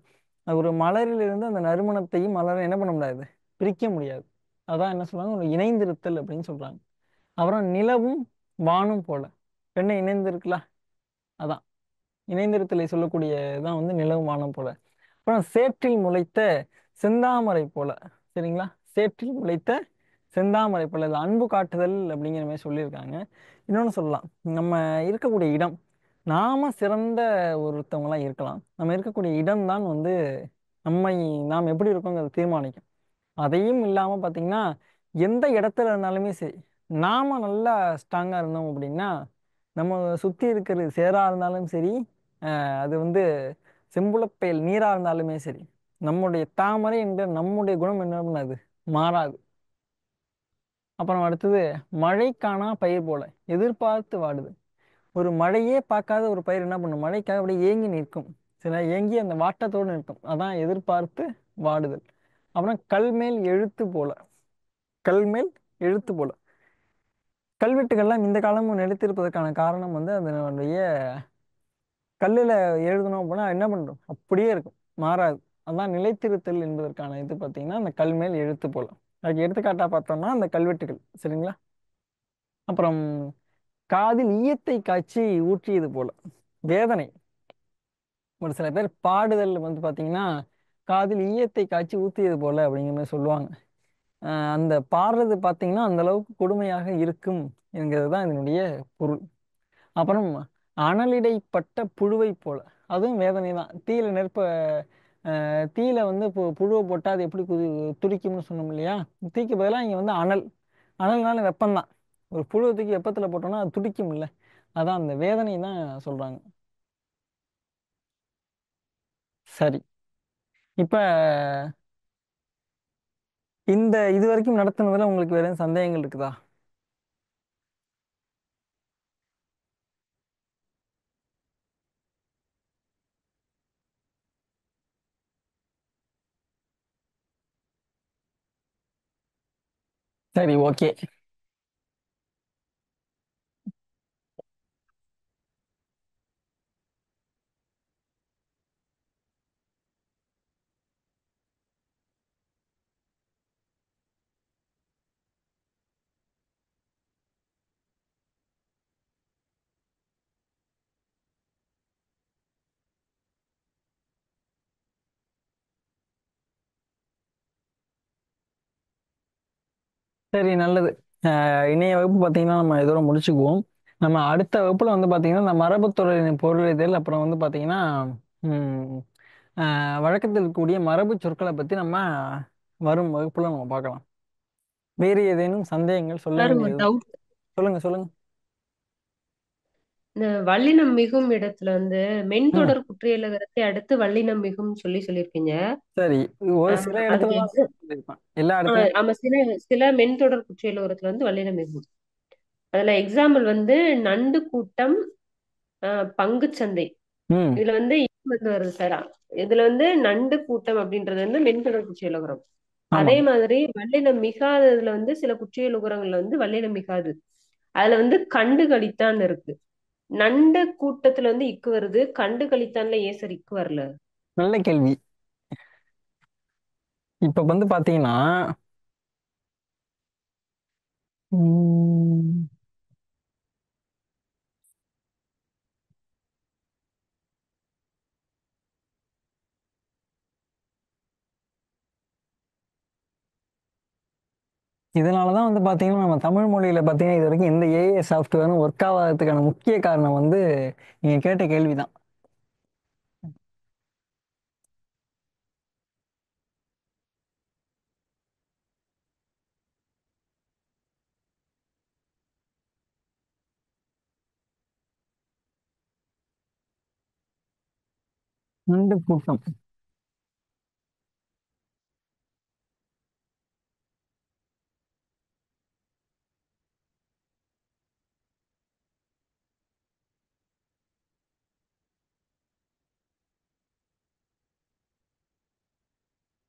அது ஒரு மலரிலிருந்து அந்த நறுமணத்தையும் மலரை என்ன பண்ண முடியாது, பிரிக்க முடியாது. அதான் என்ன சொல்றாங்க, ஒரு இணைந்திருத்தல் அப்படின்னு சொல்றாங்க. அப்புறம் நிலவும் வானும் போல, ரெண்டும் இணைந்திருக்குல்ல, அதான் இணைந்திருத்தலை சொல்லக்கூடிய தான் வந்து நிலவும் வானம் போல. அப்புறம் சேற்றில் முளைத்த செந்தாமரை போல. சரிங்களா? சேற்றில் முளைத்த செந்தாமரை போல, இது அன்பு காட்டுதல் அப்படிங்கிற மாதிரி சொல்லியிருக்காங்க. இன்னொன்று சொல்லலாம், நம்ம இருக்கக்கூடிய இடம், நாம சிறந்த ஒருத்தவங்களா இருக்கலாம், நம்ம இருக்கக்கூடிய இடம் தான் வந்து நம்மை நாம் எப்படி இருக்கோங்கிறத தீர்மானிக்கும். அதையும் இல்லாம பாத்தீங்கன்னா எந்த இடத்துல இருந்தாலுமே சரி, நாம நல்லா ஸ்ட்ராங்கா இருந்தோம் அப்படின்னா நம்ம சுத்தி இருக்கிறது சேரா இருந்தாலும் சரி, அது வந்து செம்புலப்பயல் நீரா இருந்தாலுமே சரி, நம்முடைய தாமரை என்ற நம்முடைய குணம் என்ன பண்ணாது, மாறாது. அப்புறம் அடுத்தது மழை காணா பயிர் போல எதிர்பார்த்து வாடுது. ஒரு மழையே பார்க்காத ஒரு பயிர் என்ன பண்ணும்? மழைக்காக அப்படியே ஏங்கி நிற்கும். சில ஏங்கி அந்த வாட்டத்தோடு நிற்கும். அதான் எதிர்பார்த்து வாடுதல். அப்புறம் கல்மேல் எழுத்து போல. கல்மேல் எழுத்து போல. கல்வெட்டுகள்லாம் இந்த காலமும் நிலைத்திருப்பதற்கான காரணம் வந்து அதனுடைய கல்லில் எழுதணும் அப்படின்னா என்ன பண்ணுறோம்? அப்படியே இருக்கும், மாறாது. அதான் நிலைத்திருத்தல் என்பதற்கான இது பார்த்தீங்கன்னா அந்த கல்மேல் எழுத்து போல. அதுக்கு எடுத்துக்காட்டா பார்த்தோம்னா அந்த கல்வெட்டுகள். சரிங்களா? அப்புறம் காதில் ஈயத்தை காய்ச்சி ஊற்றியது போல. வேதனை. ஒரு சில பேர் பாடுதல் வந்து பார்த்தீங்கன்னா காதில் ஈயத்தை காய்ச்சி ஊற்றியது போல அப்படிங்கிற மாதிரி சொல்லுவாங்க. அந்த பாடுறது பார்த்தீங்கன்னா அந்த அளவுக்கு கொடுமையாக இருக்கும் என்கிறது தான் இதனுடைய பொருள். அப்புறம் அனலிடைப்பட்ட புழுவை போல. அதுவும் வேதனை தான். தீயில நெருப்ப தீயில வந்து இப்போ புழுவை போட்டால் அது எப்படி துடிக்கும்னு சொன்னோம் இல்லையா? தீக்கு பதிலாக இங்கே வந்து அனல். அனல்னால வெப்பம்தான். ஒரு புழுவை தூக்கி வெப்பத்தில் போட்டோம்னா அது துடிக்கும் இல்லை? அதான் அந்த வேதனை தான் சொல்றாங்க. சரி. இப்ப இந்த இது வரைக்கும் நடத்துனதுல உங்களுக்கு வேற எதுவும் சந்தேகங்கள் இருக்குதா? சரி, ஓகே. சரி, நல்லது. இணைய வகுப்பு பார்த்தீங்கன்னா நம்ம இதோட முடிச்சுக்குவோம். நம்ம அடுத்த வகுப்புல வந்து பார்த்தீங்கன்னா இந்த மரபுத்துறையின் பொருளியல், அப்புறம் வந்து பார்த்தீங்கன்னா ம், வழக்கத்தில் இருக்கக்கூடிய மரபு சொற்களை பற்றி நம்ம வரும் வகுப்புல நம்ம பார்க்கலாம். வேறு ஏதேனும் சந்தேகங்கள் சொல்ல சார் ஒரு வேண்டியது? டவுட். சொல்லுங்க, சொல்லுங்க. இந்த வல்லினம் மிகும் இடத்துல வந்து ம். மென்தொடர் குற்றியலுகரத்தை அடுத்து வல்லினம் மிகும் சொல்லியிருக்கீங்க. சரி. ஒரு சில இடத்துல அதுக்கு தான் சொல்லியிருப்பேன், எல்லா இடத்துலயும். ஆமா, சில சில மென்தொடர் குற்றியலுகரத்துல வந்து வல்லினம் மிகும். அதுல எக்ஸாம்பிள் வந்து நண்டு கூட்டம், பங்குச்சந்தை. ம். இதுல வந்து வந்து வருது சார். இதுல வந்து நண்டு கூட்டம் அப்படின்றது வந்து மென்தொடர் குற்றியலுகரம். அதே ஆமாம். மாதிரி வல்லினம் மிகாததுல வந்து சில குற்றியலுகரங்கள்ல வந்து வல்லினம் மிகாது. அதுல வந்து கண்டு கழித்தான் இருக்கு. நண்டு கூட்டத்துல வந்து இக்கு வருது, கண்டு கழித்தான்ல ஏன் சார் இக்கு வரல? நல்ல கேள்வி. இப்ப வந்து பாத்தீங்கன்னா ம், இதனாலதான் வந்து பாத்தீங்கன்னா நம்ம தமிழ் மொழியில பாத்தீங்கன்னா இது வரைக்கும் எந்த ஏஐ சாஃப்ட்வேரும் ஒர்க் ஆகாததுக்கான முக்கிய காரணம் வந்து நீங்க கேட்ட கேள்விதான். நண்டு கூட்டம்.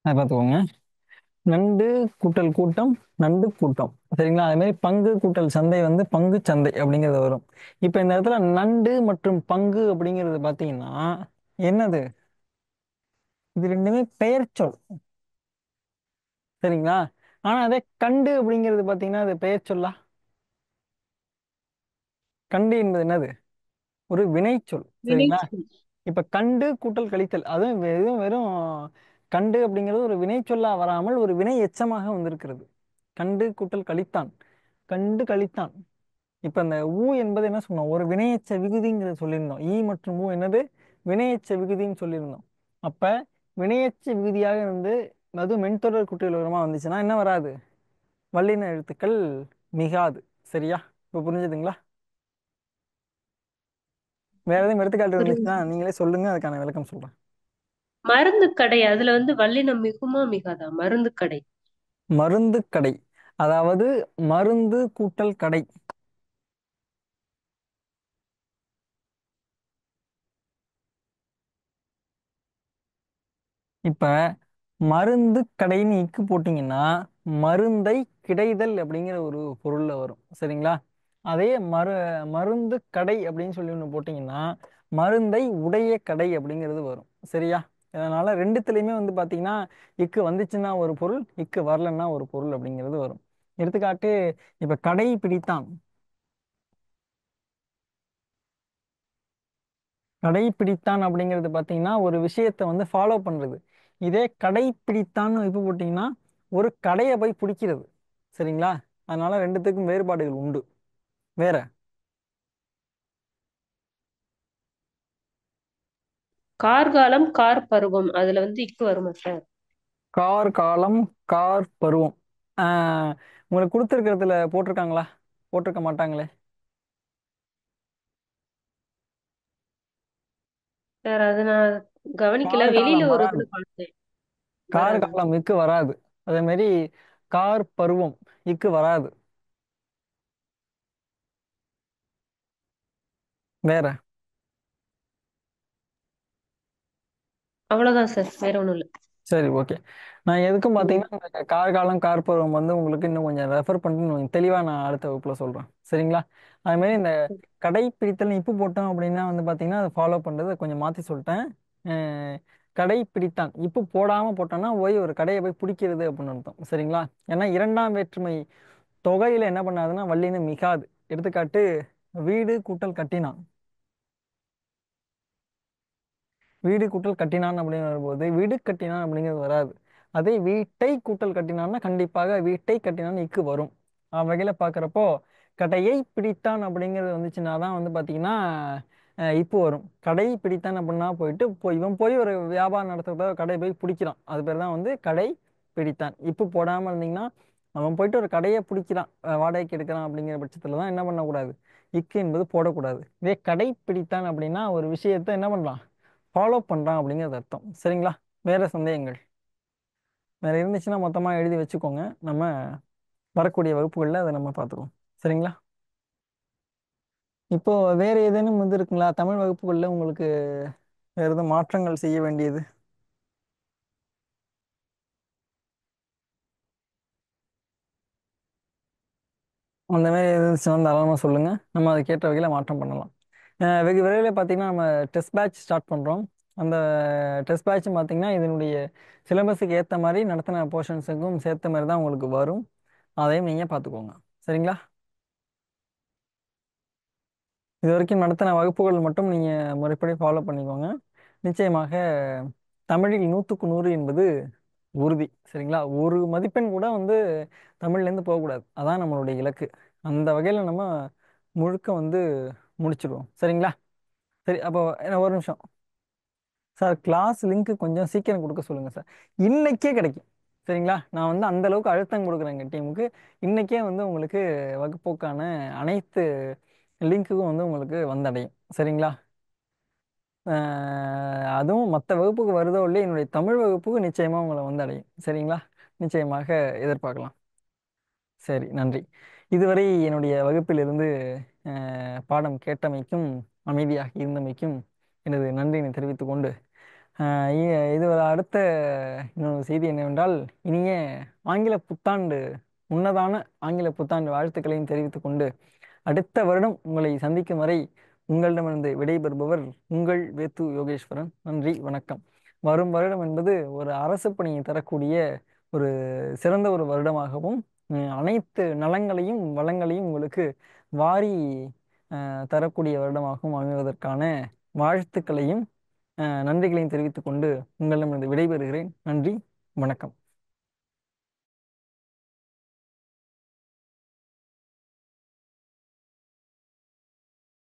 அதை பார்த்துக்கோங்க. நண்டு கூட்டல் கூட்டம், நண்டு கூட்டம். சரிங்களா? அதே மாதிரி பங்கு கூட்டல் சந்தை வந்து பங்கு சந்தை அப்படிங்கிறது வரும். இப்ப இந்த இடத்துல நண்டு மற்றும் பங்கு அப்படிங்கிறது பாத்தீங்கன்னா என்னது? இது ரெண்டுமே பெயர் சொல். சரிங்களா? ஆனா அதே கண்டு அப்படிங்கிறது பாத்தீங்கன்னா அது பெயர் சொல்லா? கண்டு என்பது என்னது? ஒரு வினைச்சொல். சரிங்களா? வினைச்சொல். இப்ப கண்டு கூட்டல் கழித்தல் அதுவும் வெறும் வெறும் கண்டு அப்படிங்கிறது ஒரு வினைச்சொல்லா வராமல் ஒரு வினை எச்சமாக வந்திருக்கிறது. கண்டு கூட்டல் கழித்தான், கண்டு கழித்தான். இப்ப இந்த ஊ என்பது என்ன சொன்னோம்? ஒரு வினையெச்ச விகுதிங்கிறத சொல்லியிருந்தோம். ஈ மற்றும் ஊ என்னது? வினையெச்ச விகுதின்னு சொல்லியிருந்தோம். அப்ப வினையெச்ச விகுதியாக இருந்து அதுவும் மென்தொடர் குற்றியல் உரமா வந்துச்சுன்னா என்ன வராது? வல்லின எழுத்துக்கள் மிகாது. சரியா? இப்ப புரிஞ்சுதுங்களா? வேற எதுவும் எடுத்துக்காட்டு புரியுது இருந்துச்சுன்னா சார். நீங்களே சொல்லுங்க, அதுக்கான விளக்கம் சொல்றேன். மருந்து கடை அதுல வந்து வல்லினம் மிகுமா மிகாதா? மருந்து கடை. மருந்து கடை. அதாவது மருந்து கூட்டல் கடை. இப்ப மருந்து கடைன்னு இக்கு போட்டீங்கன்னா மருந்தை கிடைதல் அப்படிங்கிற ஒரு பொருள்ல வரும். சரிங்களா? அதே மருந்து கடை அப்படின்னு சொல்லி ஒன்று போட்டீங்கன்னா மருந்தை உடைய கடை அப்படிங்கிறது வரும். சரியா? அதனால ரெண்டுத்துலயுமே வந்து பாத்தீங்கன்னா இக்கு வந்துச்சுன்னா ஒரு பொருள், இக்கு வரலன்னா ஒரு பொருள் அப்படிங்கிறது வரும். எடுத்துக்காட்டு, இப்ப கடை பிடித்தான். கடைப்பிடித்தான் அப்படிங்கிறது பார்த்தீங்கன்னா ஒரு விஷயத்தை வந்து ஃபாலோ பண்றது. இதே கடைப்பிடித்தான்னு இப்போ போட்டிங்கன்னா ஒரு கடையை போய் பிடிக்கிறது. சரிங்களா? அதனால ரெண்டுத்துக்கும் வேறுபாடுகள் உண்டு. வேற கார்காலம் கார் பருவம் அதுல வந்து இக்கு வருமா சார்? கார் காலம், கார் பருவம். ஆஹ் உங்களுக்கு கொடுத்துருக்கிறதுல போட்டிருக்காங்களா? போட்டிருக்க மாட்டாங்களே. சார் அது நான் கவனிக்கல, கார் வெளியில காலம் ஒரு வராது. இதுல பார்த்தேன். கார் வராதா? காலம் இக்கு வராது. அதே மாதிரி கார் பருவம் இக்கு வராது. வேற அவ்வளவுதான் சார், வேற ஒண்ணும் இல்ல. சரி, ஓகே. நான் எதுக்கும் ம். பார்த்தீங்கன்னா இந்த கார்காலம் கார்பருவம் வந்து உங்களுக்கு இன்னும் கொஞ்சம் ரெஃபர் பண்ணிட்டு இன்னும் கொஞ்சம் தெளிவாக நான் அடுத்த வகுப்புல சொல்கிறேன். சரிங்களா? அது மாதிரி இந்த கடைப்பிடித்தல் இப்பு போட்டோம் அப்படின்னா வந்து பார்த்தீங்கன்னா அதை ஃபாலோ பண்ணுறது கொஞ்சம் மாற்றி சொல்லிட்டேன். அஹ் கடைப்பிடித்தான் இப்பு போடாமல் போட்டோம்னா போய் ஒரு கடையை போய் பிடிக்கிறது அப்படின்னு அர்த்தம். சரிங்களா? ஏன்னா இரண்டாம் வேற்றுமை தொகையில என்ன பண்ணாதுன்னா வல்லினம் மிகாது. எடுத்துக்காட்டு, வீடு கூட்டல் கட்டினான். வீடு கூட்டல் கட்டினான் அப்படின்னு வரும்போது வீடு கட்டினான் அப்படிங்கிறது வராது. அதே வீட்டை கூட்டல் கட்டினான்னா கண்டிப்பாக வீட்டை கட்டினான் இக்கு வரும். வகையில பார்க்குறப்போ கடையை பிடித்தான் அப்படிங்கிறது வந்துச்சுன்னா தான் வந்து பார்த்தீங்கன்னா இப்போ வரும். கடை பிடித்தான் அப்படின்னா இவன் போய் ஒரு வியாபாரம் நடத்துறத கடை போய் பிடிக்கிறான், அது பேர் தான் வந்து கடை பிடித்தான். இப்போ போடாமல் இருந்தீங்கன்னா அவன் போயிட்டு ஒரு கடையை பிடிக்கிறான், வாடகைக்கு எடுக்கிறான் அப்படிங்கிற பட்சத்துல தான் என்ன பண்ணக்கூடாது, இக்கு என்பது போடக்கூடாது. இதே கடை பிடித்தான் அப்படின்னா ஒரு விஷயத்தை என்ன பண்ணலாம், ஃபாலோ பண்றான் அப்படிங்கிறது அர்த்தம். சரிங்களா? வேற சந்தேகங்கள் வேற இருந்துச்சுன்னா மொத்தமா எழுதி வச்சுக்கோங்க. நம்ம வரக்கூடிய வகுப்புகளில் அதை நம்ம பார்த்துருவோம். சரிங்களா? இப்போ வேற ஏதேனும் வந்து இருக்குங்களா தமிழ் வகுப்புகளில் உங்களுக்கு வேற எதுவும் மாற்றங்கள் செய்ய வேண்டியது? அந்த மாதிரி எதுவும் தாராளமாக சொல்லுங்க, நம்ம அதுக்கேற்ற வகையில் மாற்றம் பண்ணலாம். வெகு விரைவில் பார்த்தீங்கன்னா நம்ம டெஸ்ட் பேட்ச் ஸ்டார்ட் பண்ணுறோம். அந்த டெஸ்ட் பேட்ச் பார்த்தீங்கன்னா இதனுடைய சிலபஸுக்கு ஏற்ற மாதிரி நடத்தின போர்ஷன்ஸுக்கும் சேர்த்த மாதிரி தான் உங்களுக்கு வரும். அதையும் நீங்கள் பார்த்துக்கோங்க. சரிங்களா? இது வரைக்கும் நடத்தின வகுப்புகள் மட்டும் நீங்கள் முறைப்படி ஃபாலோ பண்ணிக்கோங்க. நிச்சயமாக தமிழில் 100க்கு 100 என்பது உறுதி. சரிங்களா? ஒரு மதிப்பெண் கூட வந்து தமிழ்லேருந்து போகக்கூடாது, அதான் நம்மளுடைய இலக்கு. அந்த வகையில் நம்ம முழுக்க வந்து முடிச்சிடுவோம். சரிங்களா? சரி, அப்போ ஒரு நிமிஷம் சார், கிளாஸ் லிங்க் கொஞ்சம் சீக்கிரம் கொடுக்க சொல்லுங்க சார். இன்னைக்கே கிடைக்கும். சரிங்களா? நான் வந்து அந்த அளவுக்கு அழுத்தம் கொடுக்குறேன் எங்கள் டீமுக்கு. இன்னைக்கே வந்து உங்களுக்கு வகுப்புக்கான அனைத்து லிங்க்குக்கும் வந்து உங்களுக்கு வந்தடையும். சரிங்களா? அதுவும் மற்ற வகுப்புக்கு வருதோ இல்லையோ என்னுடைய தமிழ் வகுப்புக்கு நிச்சயமா உங்களை வந்தடையும். சரிங்களா? நிச்சயமாக எதிர்பார்க்கலாம். சரி, நன்றி. இதுவரை என்னுடைய வகுப்பிலிருந்து பாடம் கேட்டமைக்கும் அமைதியாக இருந்தமைக்கும் எனது நன்றியினை தெரிவித்துக் கொண்டு இது ஒரு அடுத்த இன்னொரு செய்தி என்னவென்றால், இனிய ஆங்கில புத்தாண்டு, முன்னதான ஆங்கில புத்தாண்டு வாழ்த்துக்களையும் தெரிவித்துக் கொண்டு அடுத்த வருடம் உங்களை சந்திக்கும் வரை உங்களிடமிருந்து விடைபெறுபவர் உங்கள் வேத்து யோகேஸ்வரன். நன்றி, வணக்கம். வரும் வருடம் என்பது ஒரு அரசு பணியை தரக்கூடிய ஒரு சிறந்த ஒரு வருடமாகவும் அனைத்து நலங்களையும் வளங்களையும் உங்களுக்கு வாரி தரக்கூடிய வருடமாகவும் அமைவதற்கான வாழ்த்துக்களையும் நன்றிகளையும் தெரிவித்துக் கொண்டு உங்களிடமிருந்து விடைபெறுகிறேன். நன்றி, வணக்கம்.